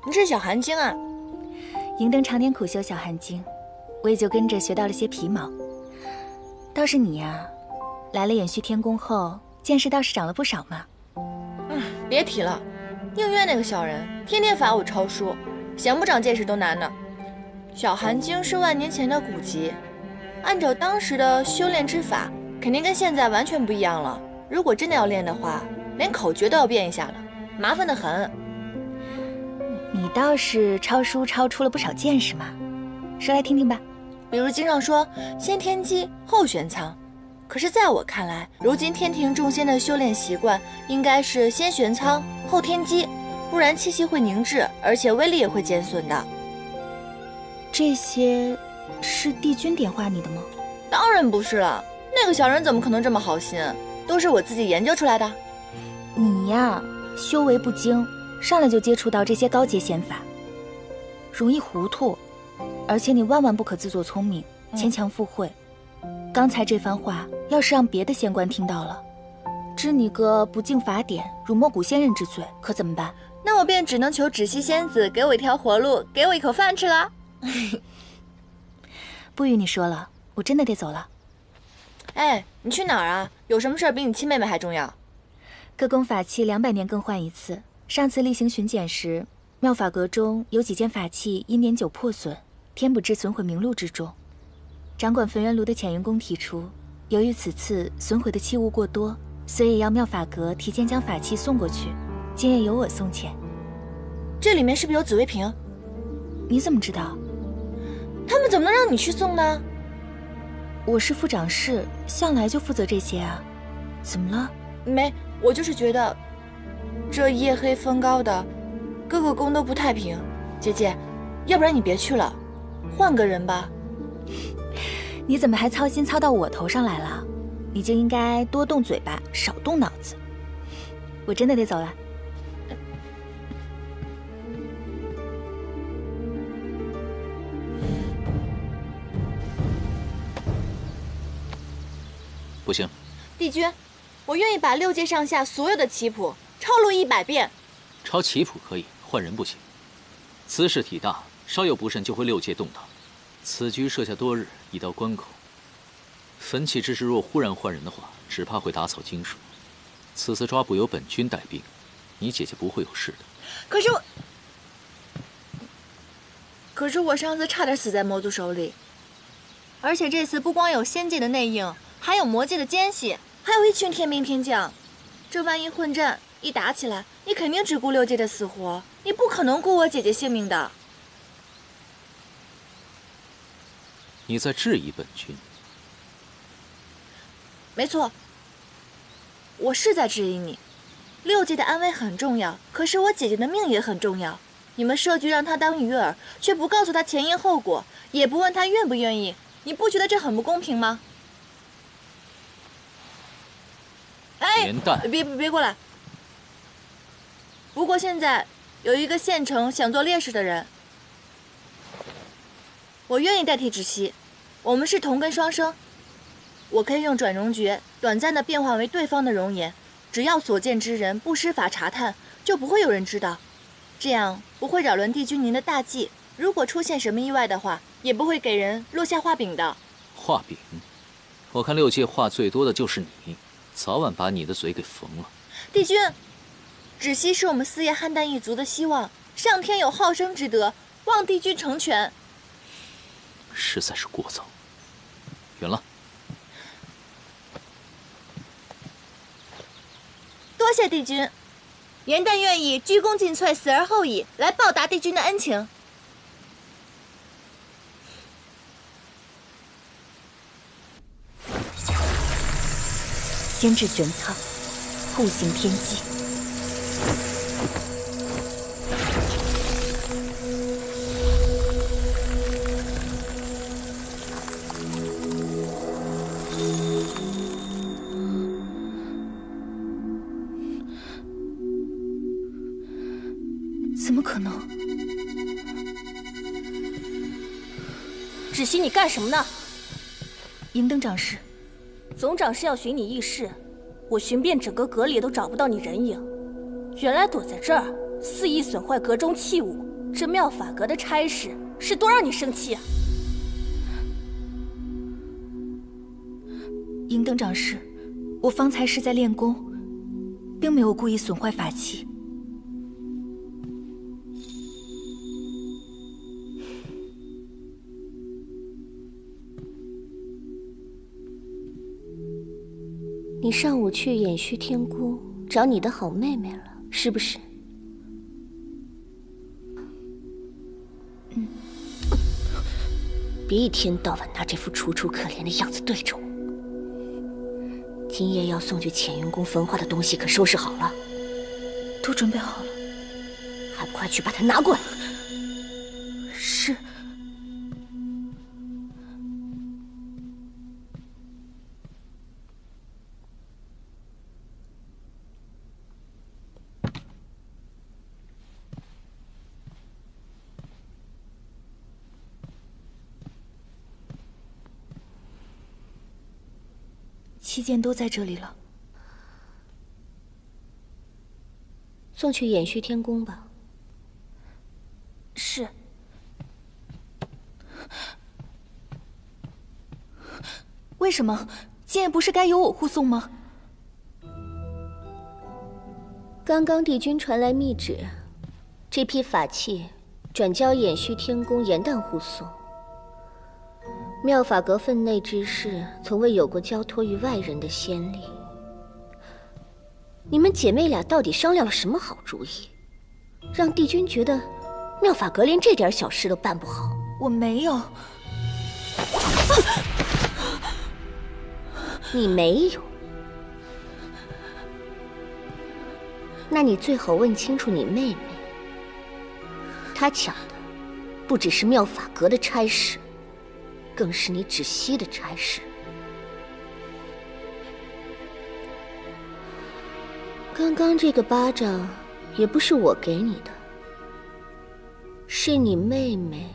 S2: 你是小寒精啊？
S15: 银灯常年苦修小寒精，我也就跟着学到了些皮毛。倒是你呀，来了延续天宫后，见识倒是长了不少嘛。
S2: 别提了，应月那个小人天天罚我抄书，想不长见识都难呢。小寒精是万年前的古籍，按照当时的修炼之法，肯定跟现在完全不一样了。如果真的要练的话，连口诀都要变一下了，麻烦得很。
S15: 你倒是抄书抄出了不少见识嘛，说来听听吧。
S2: 比如经上说先天机后玄苍，可是在我看来，如今天庭众仙的修炼习惯应该是先玄苍后天机，不然气息会凝滞，而且威力也会减损的。
S15: 这些是帝君点化你的吗？
S2: 当然不是了，那个小人怎么可能这么好心？都是我自己研究出来的。
S15: 你呀，修为不精，上来就接触到这些高阶仙法，容易糊涂，而且你万万不可自作聪明，牵强附会。刚才这番话要是让别的仙官听到了，治你个不敬法典、辱没古仙人之罪，可怎么办？
S2: 那我便只能求止息仙子给我一条活路，给我一口饭吃了。
S15: 不与你说了，我真的得走了。
S2: 哎，你去哪儿啊？有什么事儿比你亲妹妹还重要？
S15: 各宫法器200年更换一次。上次例行巡检时，妙法阁中有几件法器因年久破损，添补至损毁名录之中。掌管焚元炉的潜云宫提出，由于此次损毁的器物过多，所以要妙法阁提前将法器送过去，今夜由我送前。
S2: 这里面是不是有紫薇瓶？
S15: 你怎么知道？
S2: 他们怎么能让你去送呢？
S15: 我是副掌事，向来就负责这些啊。怎么了？
S2: 没，我就是觉得这夜黑风高的，各个宫都不太平。姐姐，要不然你别去了，换个人吧。
S15: 你怎么还操心操到我头上来了？你就应该多动嘴巴，少动脑子。我真的得走了。
S5: 不行，
S2: 帝君，我愿意把6界上下所有的棋谱抄录100遍。
S5: 抄棋谱可以，换人不行。此事体大，稍有不慎就会6界动荡。此局设下多日，已到关口。焚气之事若忽然换人的话，只怕会打草惊蛇。此次抓捕由本君带兵，你姐姐不会有事的。
S2: 可是我上次差点死在魔族手里，而且这次不光有仙界的内应，还有魔界的奸细，还有一群天兵天将。这万一混战一打起来，你肯定只顾6界的死活，你不可能顾我姐姐性命的。
S5: 你在质疑本君？
S2: 没错，我是在质疑你。6界的安危很重要，可是我姐姐的命也很重要。你们设局让他当鱼饵，却不告诉他前因后果，也不问他愿不愿意，你不觉得这很不公平吗？哎，
S5: 严淡，
S2: 别过来！不过现在有一个县城想做烈士的人，我愿意代替芷溪，我们是同根双生。我可以用转容诀短暂的变化为对方的容颜，只要所见之人不施法查探，就不会有人知道，这样不会扰乱帝君您的大计。如果出现什么意外的话，也不会给人落下画饼的。
S5: 画饼？我看六界话最多的就是你，早晚把你的嘴给缝了。
S2: 帝君，芷溪是我们四叶邯郸一族的希望，上天有好生之德，望帝君成全。
S5: 实在是过早，远了。
S2: 多谢帝君，严旦愿意鞠躬尽瘁，死而后已，来报答帝君的恩情。
S15: 先至玄苍，后行天际。怎么可能？
S12: 芷溪，你干什么呢？
S15: 银灯长侍，
S12: 总长是要寻你议事，我寻遍整个阁里都找不到你人影，原来躲在这儿，肆意损坏阁中器物。这妙法阁的差事是多让你生气啊！
S15: 银灯长侍，我方才是在练功，并没有故意损坏法器。
S10: 你上午去偃虚天宫找你的好妹妹了，是不是？别一天到晚拿这副楚楚可怜的样子对着我。今夜要送去乾云宫焚化的东西可收拾好了？
S15: 都准备好了，
S10: 还不快去把它拿过来！
S15: 是。七件都在这里了，
S10: 送去偃虚天宫吧。
S12: 是。
S15: 为什么？今夜不是该由我护送吗？
S10: 刚刚帝君传来密旨，这批法器转交偃虚天宫严旦护送。妙法阁分内之事，从未有过交托于外人的先例。你们姐妹俩到底商量了什么好主意，让帝君觉得妙法阁连这点小事都办不好？
S15: 我没有。
S10: 你没有？那你最好问清楚你妹妹，她抢的不只是妙法阁的差事，更是你芷溪的差事。刚刚这个巴掌也不是我给你的，是你妹妹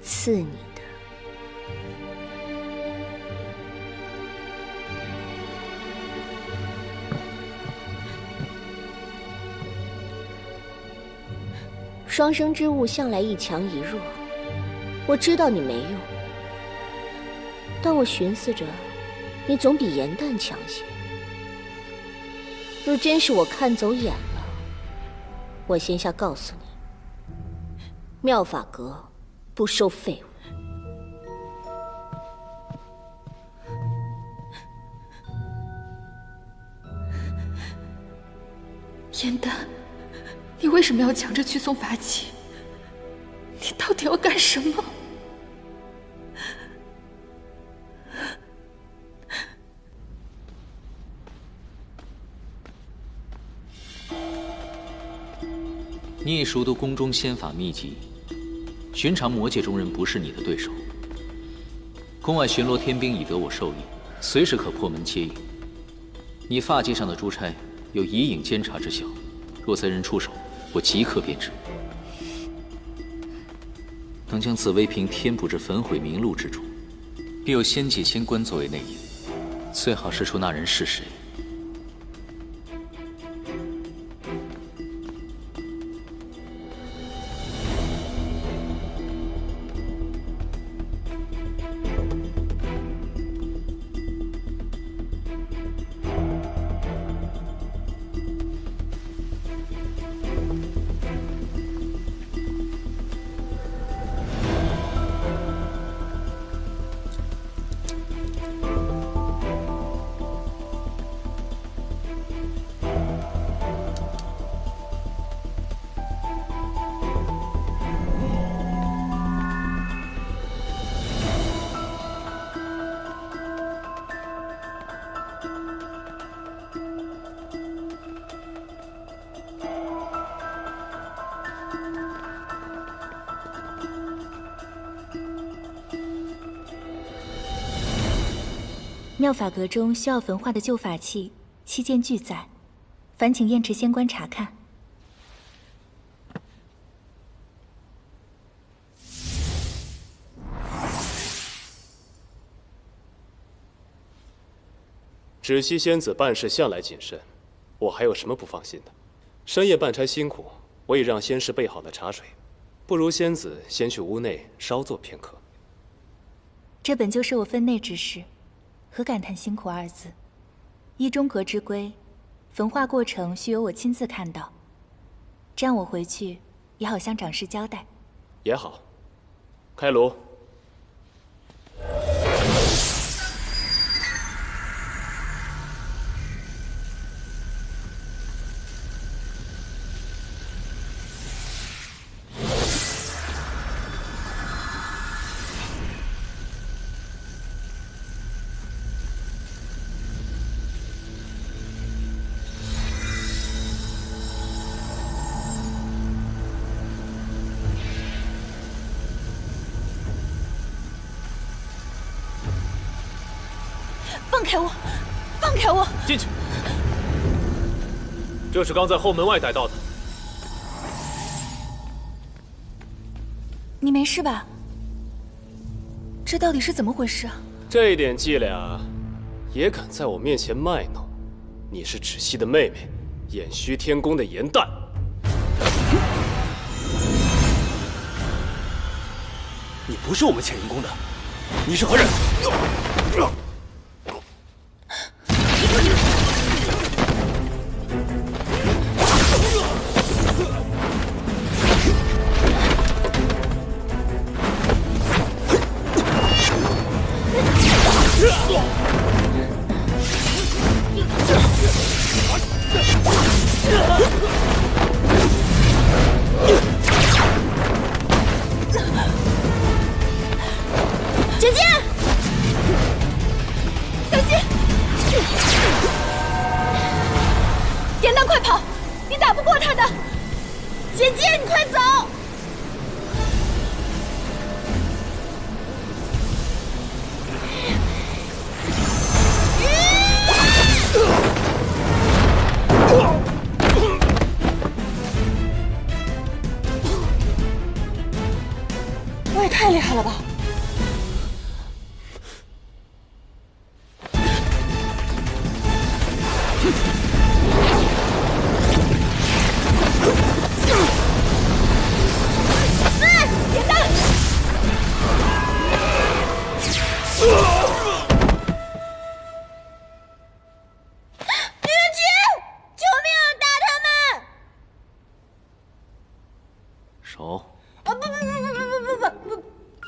S10: 赐你的。双生之物向来一强一弱，我知道你没用，但我寻思着，你总比严旦强些。若真是我看走眼了，我先下告诉你，妙法阁不收废物。
S15: 严旦，你为什么要抢着去送法器？你到底要干什么？
S5: 你已熟读宫中仙法秘籍，寻常魔界中人不是你的对手。宫外巡逻天兵已得我授意，随时可破门接应。你发髻上的珠钗有以影监察之效，若贼人出手，我即刻便知。能将紫薇瓶添补至焚毁名录之中，必有仙界仙官作为内应，最好试出那人是谁。
S15: 妙法阁中需要焚化的旧法器7件俱在，烦请燕池仙官查看。
S16: 只惜仙子办事向来谨慎，我还有什么不放心的？深夜办差辛苦，我已让仙师备好了茶水，不如仙子先去屋内稍坐片刻。
S15: 这本就是我分内之事。何敢叹辛苦二字？依中阁之规，焚化过程须由我亲自看到，这样我回去也好向长师交代。
S16: 也好，开炉。
S2: 放开我！放开我！
S16: 进去。这是刚在后门外逮到的。
S2: 你没事吧？这到底是怎么回事啊？
S16: 这点伎俩，也敢在我面前卖弄？你是芷溪的妹妹，偃虚天宫的颜淡。
S3: 你不是我们潜云宫的，你是何人？
S2: 姐姐，小心！严丹，快跑！你打不过他的。姐姐，你快走！我也太厉害了吧！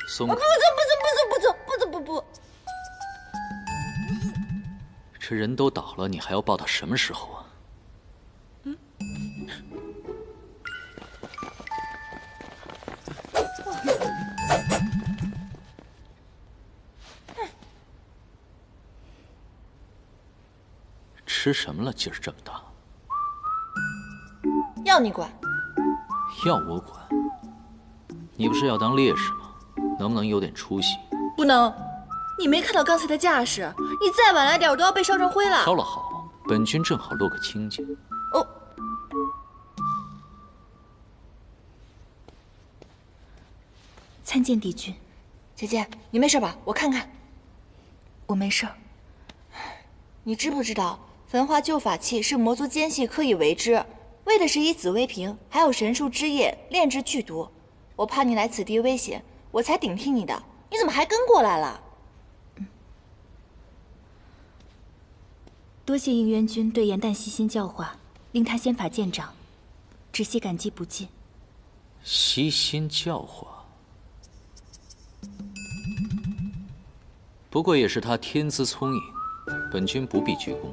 S5: 松开！
S2: 不！
S5: 这人都倒了，你还要抱到什么时候啊？吃什么了？劲儿这么大？
S2: 要你管！
S5: 要我管？你不是要当烈士吗？能不能有点出息？
S2: 不能，你没看到刚才的架势，你再晚来点，我都要被烧成灰了。
S5: 烧了好，本君正好落个清净。
S2: 哦，
S15: 参见帝君。
S2: 姐姐，你没事吧？我看看。
S15: 我没事儿。
S2: 你知不知道，焚化旧法器是魔族奸细刻意为之，为的是以紫微瓶还有神树之液炼制剧毒。我怕你来此地危险，我才顶替你的。你怎么还跟过来了？
S15: 多谢应渊君对颜淡悉心教化，令他仙法渐长，只系感激不尽。
S5: 悉心教化，不过也是他天资聪颖，本君不必鞠躬。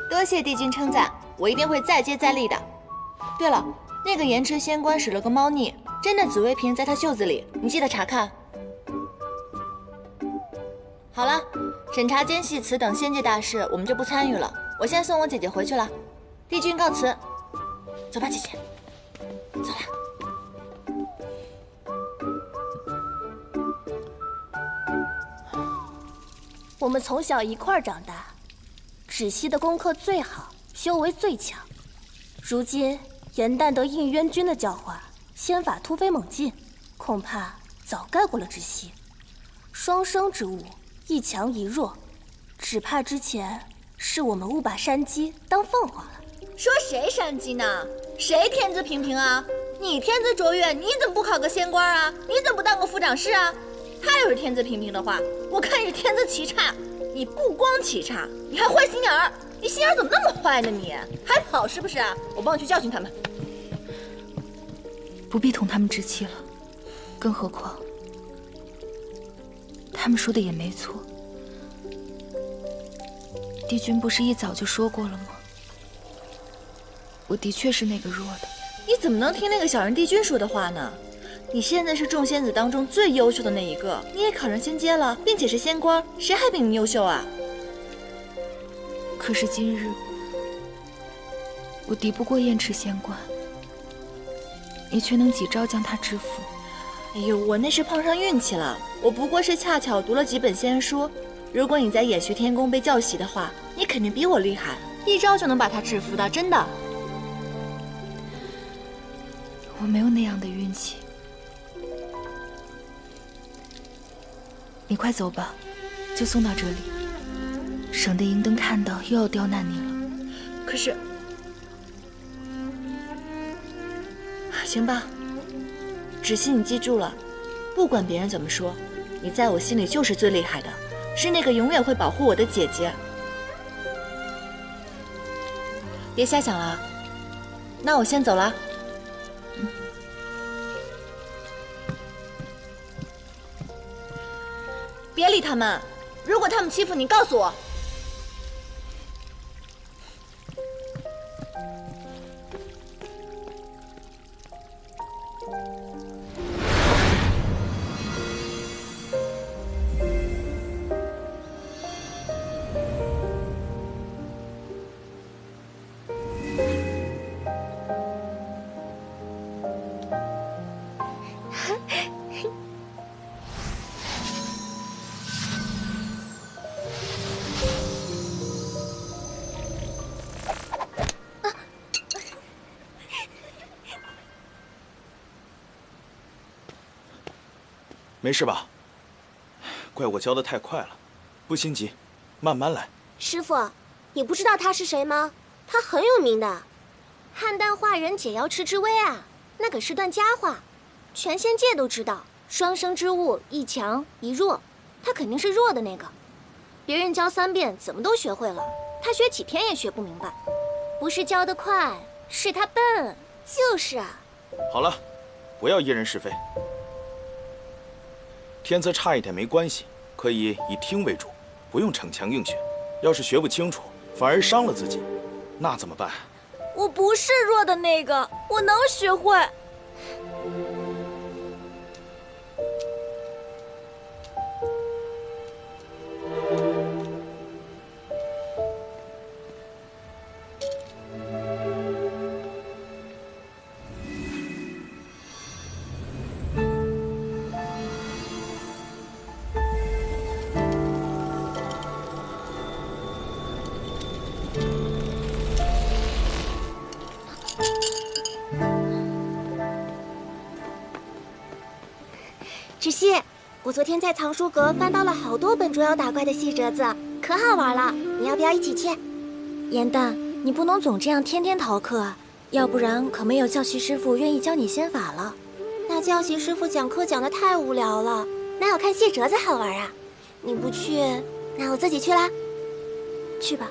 S2: 多谢帝君称赞，我一定会再接再厉的。对了，那个盐池仙官使了个猫腻，真的紫薇瓶在他袖子里，你记得查看。好了，审查奸细此等仙界大事，我们就不参与了。我先送我姐姐回去了，帝君告辞。走吧，姐姐，走了。
S12: 我们从小一块儿长大，芷溪的功课最好，修为最强。如今颜淡得应渊君的教化，仙法突飞猛进，恐怕早盖过了芷溪。双生之物，一强一弱，只怕之前是我们误把山鸡当凤凰了。
S2: 说谁山鸡呢？谁天资平平啊？你天资卓越，你怎么不考个仙官啊？你怎么不当个副长事啊？他要是天资平平的话，我看你是天资奇差。你不光奇差，你还坏心眼儿。你心眼怎么那么坏呢？你还跑是不是啊？我帮你去教训他们。
S15: 不必同他们置气了，更何况他们说的也没错。帝君不是一早就说过了吗？我的确是那个弱的。
S2: 你怎么能听那个小人帝君说的话呢？你现在是众仙子当中最优秀的那一个，你也考上仙阶了，并且是仙官，谁还比你优秀啊？
S15: 可是今日我敌不过燕池仙官，你却能几招将他制服。
S2: 哎呦，我那是碰上运气了，我不过是恰巧读了几本仙书。如果你在演虚天宫被教习的话，你肯定比我厉害，一招就能把他制服的，真的。
S15: 我没有那样的运气。你快走吧，就送到这里，省得银灯看到又要刁难你了。
S2: 可是，行吧，芷溪，你记住了，不管别人怎么说，你在我心里就是最厉害的，是那个永远会保护我的姐姐。别瞎想了，那我先走了。别理他们，如果他们欺负你，告诉我。
S17: 没事吧？怪我教的太快了，不心急，慢慢来。
S10: 师傅，你不知道他是谁吗？他很有名的，邯郸化人解药池之威啊，那可是段佳话，全仙界都知道。双生之物，一强一弱，他肯定是弱的那个。别人教3遍怎么都学会了，他学几天也学不明白。不是教得快，是他笨。就是啊。
S17: 好了，不要议人是非。天资差一点没关系，可以以听为主，不用逞强硬学。要是学不清楚，反而伤了自己，那怎么办？
S18: 我不是弱的那个，我能学会。
S19: 我昨天在藏书阁翻到了好多本捉妖打怪的细折子，可好玩了。你要不要一起去？
S12: 严蛋，你不能总这样天天逃课啊，要不然可没有教习师傅愿意教你仙法了。
S19: 那教习师傅讲课讲得太无聊了，哪有看细折子好玩啊？你不去，那我自己去啦。
S12: 去吧。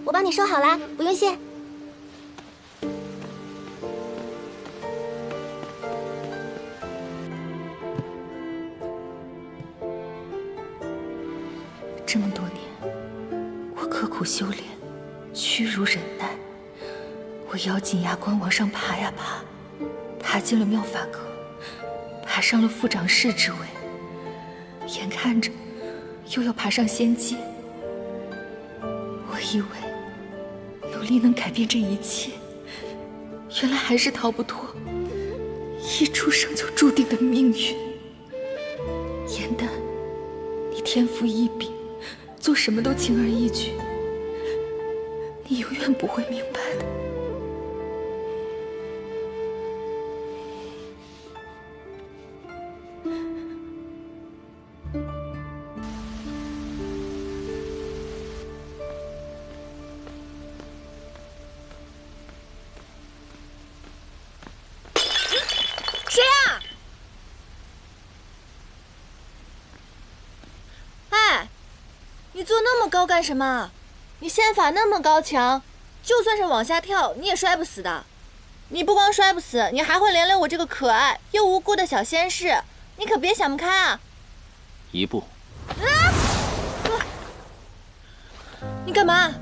S19: 我帮你收好啦，不用谢。
S15: 这么多年，我刻苦修炼，屈辱忍耐，我咬紧牙关往上爬呀爬，爬进了妙法阁，爬上了副掌事之位，眼看着又要爬上仙阶。我以为努力能改变这一切，原来还是逃不脱一出生就注定的命运。严丹，你天赋异禀，做什么都轻而易举，你永远不会明白的。
S2: 谁啊？哎，你坐那么高干什么？你仙法那么高强，就算是往下跳，你也摔不死的。你不光摔不死，你还会连累我这个可爱又无辜的小仙士，你可别想不开啊！
S5: 一步。
S2: 你干嘛？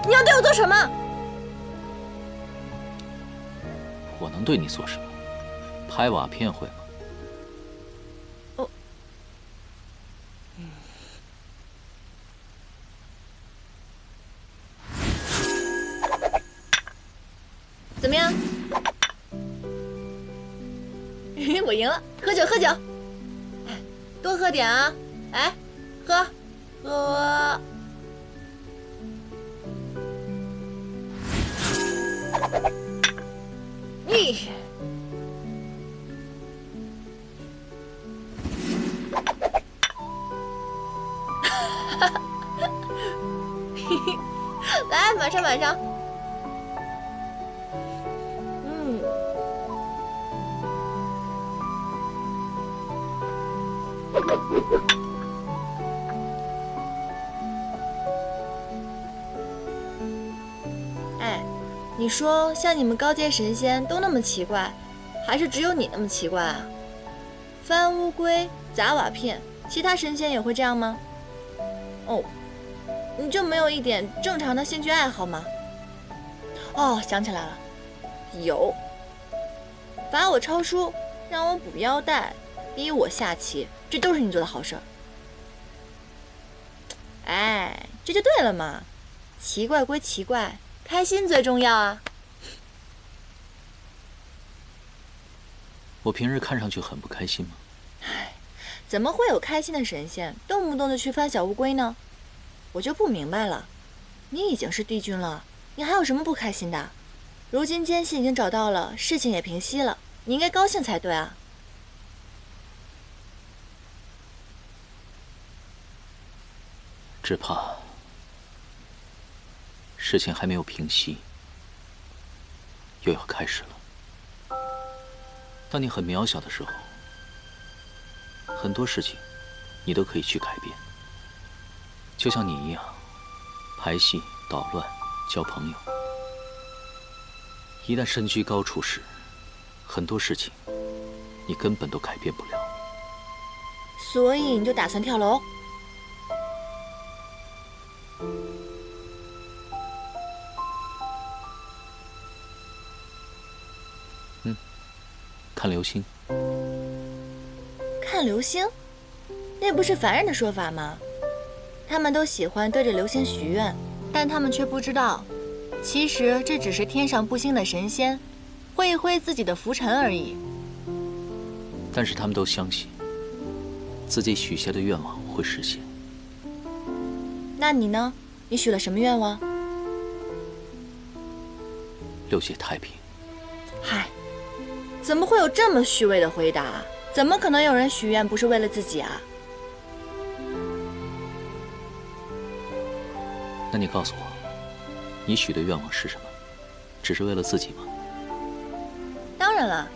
S2: 你要对我做什么？
S5: 我能对你做什么？拍瓦片会吗？
S2: 哦，怎么样？我赢了，喝酒喝酒，哎，多喝点啊！哎，喝。咦，来，马上马上。哎，你说像你们高阶神仙都那么奇怪，还是只有你那么奇怪啊？翻乌龟、砸瓦片，其他神仙也会这样吗？哦，你就没有一点正常的兴趣爱好吗？哦，想起来了，有。罚我抄书，让我补腰带，逼我下棋，这都是你做的好事儿。哎，这就对了嘛，奇怪归奇怪，开心最重要啊。
S5: 我平日看上去很不开心吗？
S2: 唉，怎么会有开心的神仙动不动就去翻小乌龟呢？我就不明白了，你已经是帝君了，你还有什么不开心的？如今奸细已经找到了，事情也平息了，你应该高兴才对啊。
S5: 只怕事情还没有平息，又要开始了。当你很渺小的时候，很多事情你都可以去改变，就像你一样，排戏、捣乱、交朋友。一旦身居高处时，很多事情你根本都改变不了。
S2: 所以你就打算跳楼？
S5: 看流星。
S2: 看流星？那不是凡人的说法吗？他们都喜欢对着流星许愿，但他们却不知道，其实这只是天上布星的神仙挥一挥自己的拂尘而已。
S5: 但是他们都相信，自己许下的愿望会实现。
S2: 那你呢？你许了什么愿望
S5: ？6界太平。
S2: 嗨，怎么会有这么虚伪的回答？怎么可能有人许愿不是为了自己啊？
S5: 那你告诉我，你许的愿望是什么？只是为了自己吗？
S2: 当然了，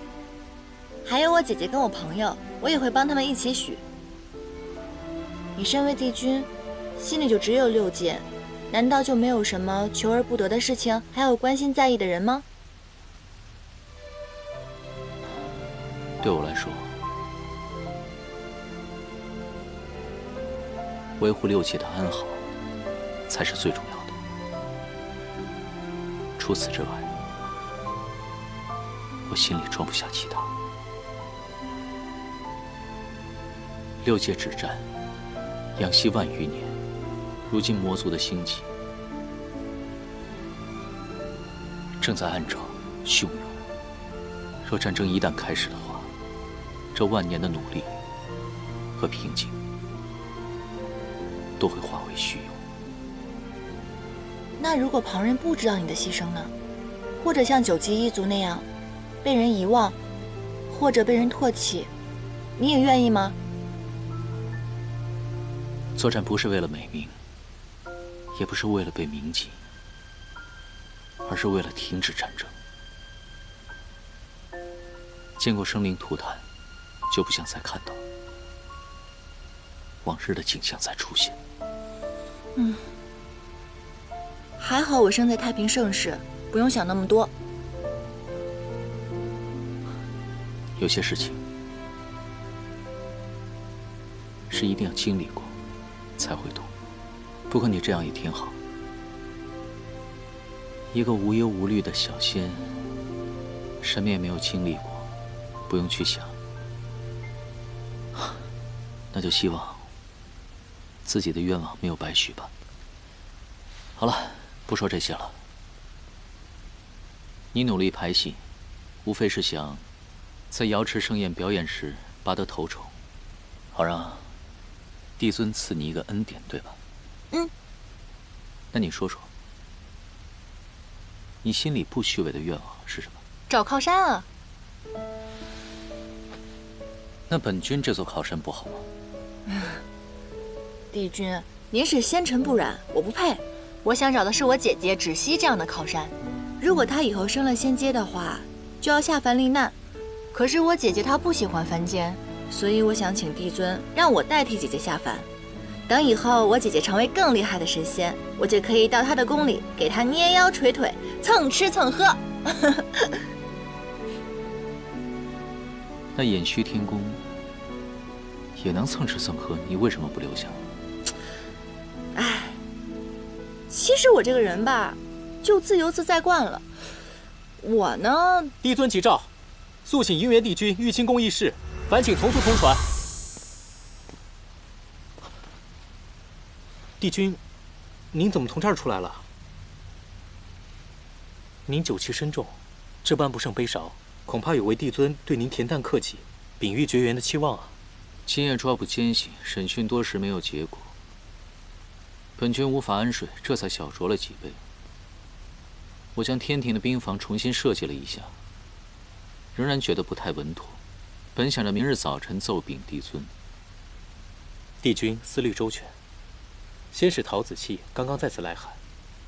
S2: 还有我姐姐跟我朋友，我也会帮他们一起许。你身为帝君，心里就只有6界，难道就没有什么求而不得的事情，还有关心在意的人吗？
S5: 对我来说，维护6界的安好才是最重要的。除此之外，我心里装不下其他。6界之战，养息万余年，如今魔族的兴起正在暗潮汹涌。若战争一旦开始的话，这万年的努力和平静都会化为虚有。
S2: 那如果旁人不知道你的牺牲呢？或者像9级一族那样被人遗忘，或者被人唾弃，你也愿意吗？
S5: 作战不是为了美名，也不是为了被铭记，而是为了停止战争。见过生灵涂炭，就不想再看到往日的景象再出现。
S2: 还好我生在太平盛世，不用想那么多。
S5: 有些事情是一定要经历过才会懂。不过你这样也挺好，一个无忧无虑的小仙，什么也没有经历过，不用去想，那就希望自己的愿望没有白许吧。好了，不说这些了。你努力排戏，无非是想在瑶池盛宴表演时拔得头筹，好让帝尊赐你一个恩典，对吧？那你说说，你心里不虚伪的愿望是什么？
S2: 找靠山啊。
S5: 那本君这座靠山不好吗？
S2: 帝君，您是仙尘不染，我不配。我想找的是我姐姐芷溪这样的靠山。如果她以后升了仙阶的话，就要下凡历难。可是我姐姐她不喜欢凡间，所以我想请帝尊让我代替姐姐下凡。等以后我姐姐成为更厉害的神仙，我就可以到她的宫里给她捏腰捶腿，蹭吃蹭喝。
S5: 那偃虚天宫也能蹭吃蹭喝，你为什么不留下？
S2: 唉，其实我这个人吧，就自由自在惯了。我呢，
S6: 帝尊急诏，速请银元帝君玉清宫议事，烦请从速通传。帝君，您怎么从这儿出来了？您酒气深重，这般不胜杯勺，恐怕有违帝尊对您恬淡客气、秉玉绝缘的期望啊。
S5: 今夜抓捕奸细，审讯多时没有结果，本君无法安睡，这才小酌了几杯。我将天庭的兵房重新设计了一下，仍然觉得不太稳妥，本想着明日早晨奏禀帝尊。
S6: 帝君思虑周全。先使陶子气刚刚在此来函，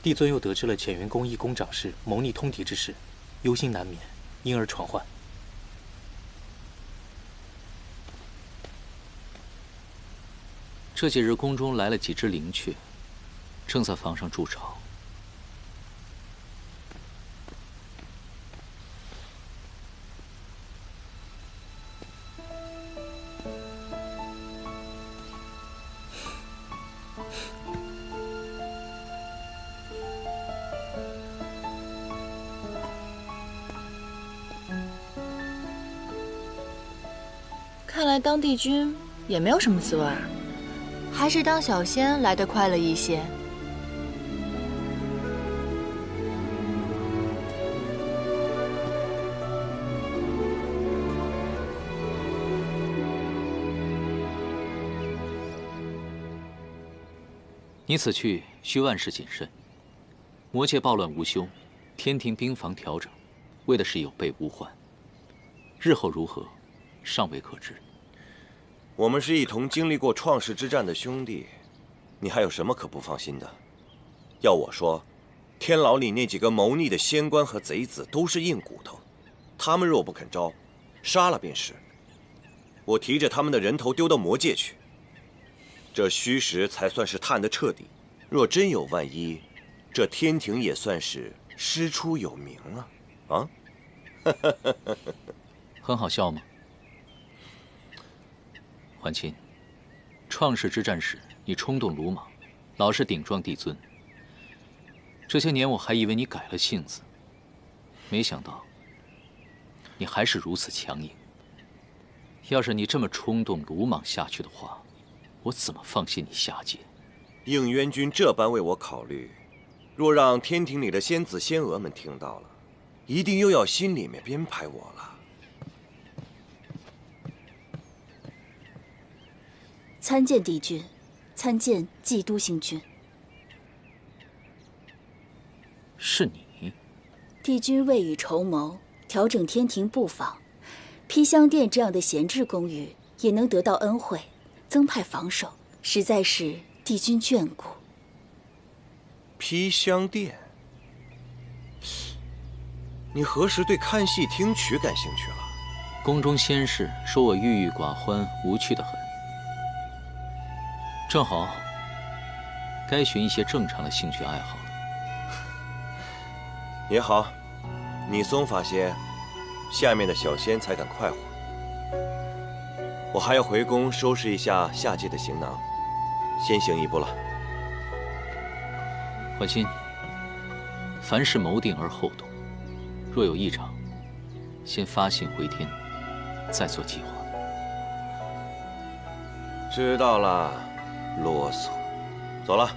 S6: 帝尊又得知了浅元宫一宫长室谋逆通敌之事，忧心难眠，因而传唤。
S5: 这几日宫中来了几只灵雀，正在房上筑巢。
S2: 看来当帝君也没有什么滋味儿，还是当小仙来得快乐一些。
S5: 你此去需万事谨慎。魔界暴乱无休，天庭兵防调整，为的是有备无患。日后如何，尚未可知。
S4: 我们是一同经历过创世之战的兄弟，你还有什么可不放心的？要我说，天牢里那几个谋逆的仙官和贼子都是硬骨头，他们若不肯招，杀了便是。我提着他们的人头丢到魔界去。这虚实才算是探得彻底。若真有万一，这天庭也算是师出有名啊！啊，
S5: 很好笑吗？桓钦，创世之战时你冲动鲁莽，老是顶撞帝尊。这些年我还以为你改了性子，没想到你还是如此强硬。要是你这么冲动鲁莽下去的话，我怎么放心你下界？
S4: 应渊君这般为我考虑，若让天庭里的仙子仙娥们听到了，一定又要心里面编排我了。
S14: 参见帝君，参见冀都星君。
S5: 是你？
S14: 帝君未雨绸缪，调整天庭布防，披香殿这样的闲置公寓也能得到恩惠，增派防守，实在是帝君眷顾。
S4: 披香殿，你何时对看戏听曲感兴趣了？
S5: 宫中仙士说我郁郁寡欢，无趣得很。正好，该寻一些正常的兴趣爱好了。
S4: 也好，你松法些，下面的小仙才敢快活。我还要回宫收拾一下下界的行囊，先行一步了。
S5: 桓钦，凡事谋定而后动，若有异常，先发信回天，再做计划。
S4: 知道了，啰嗦。走了。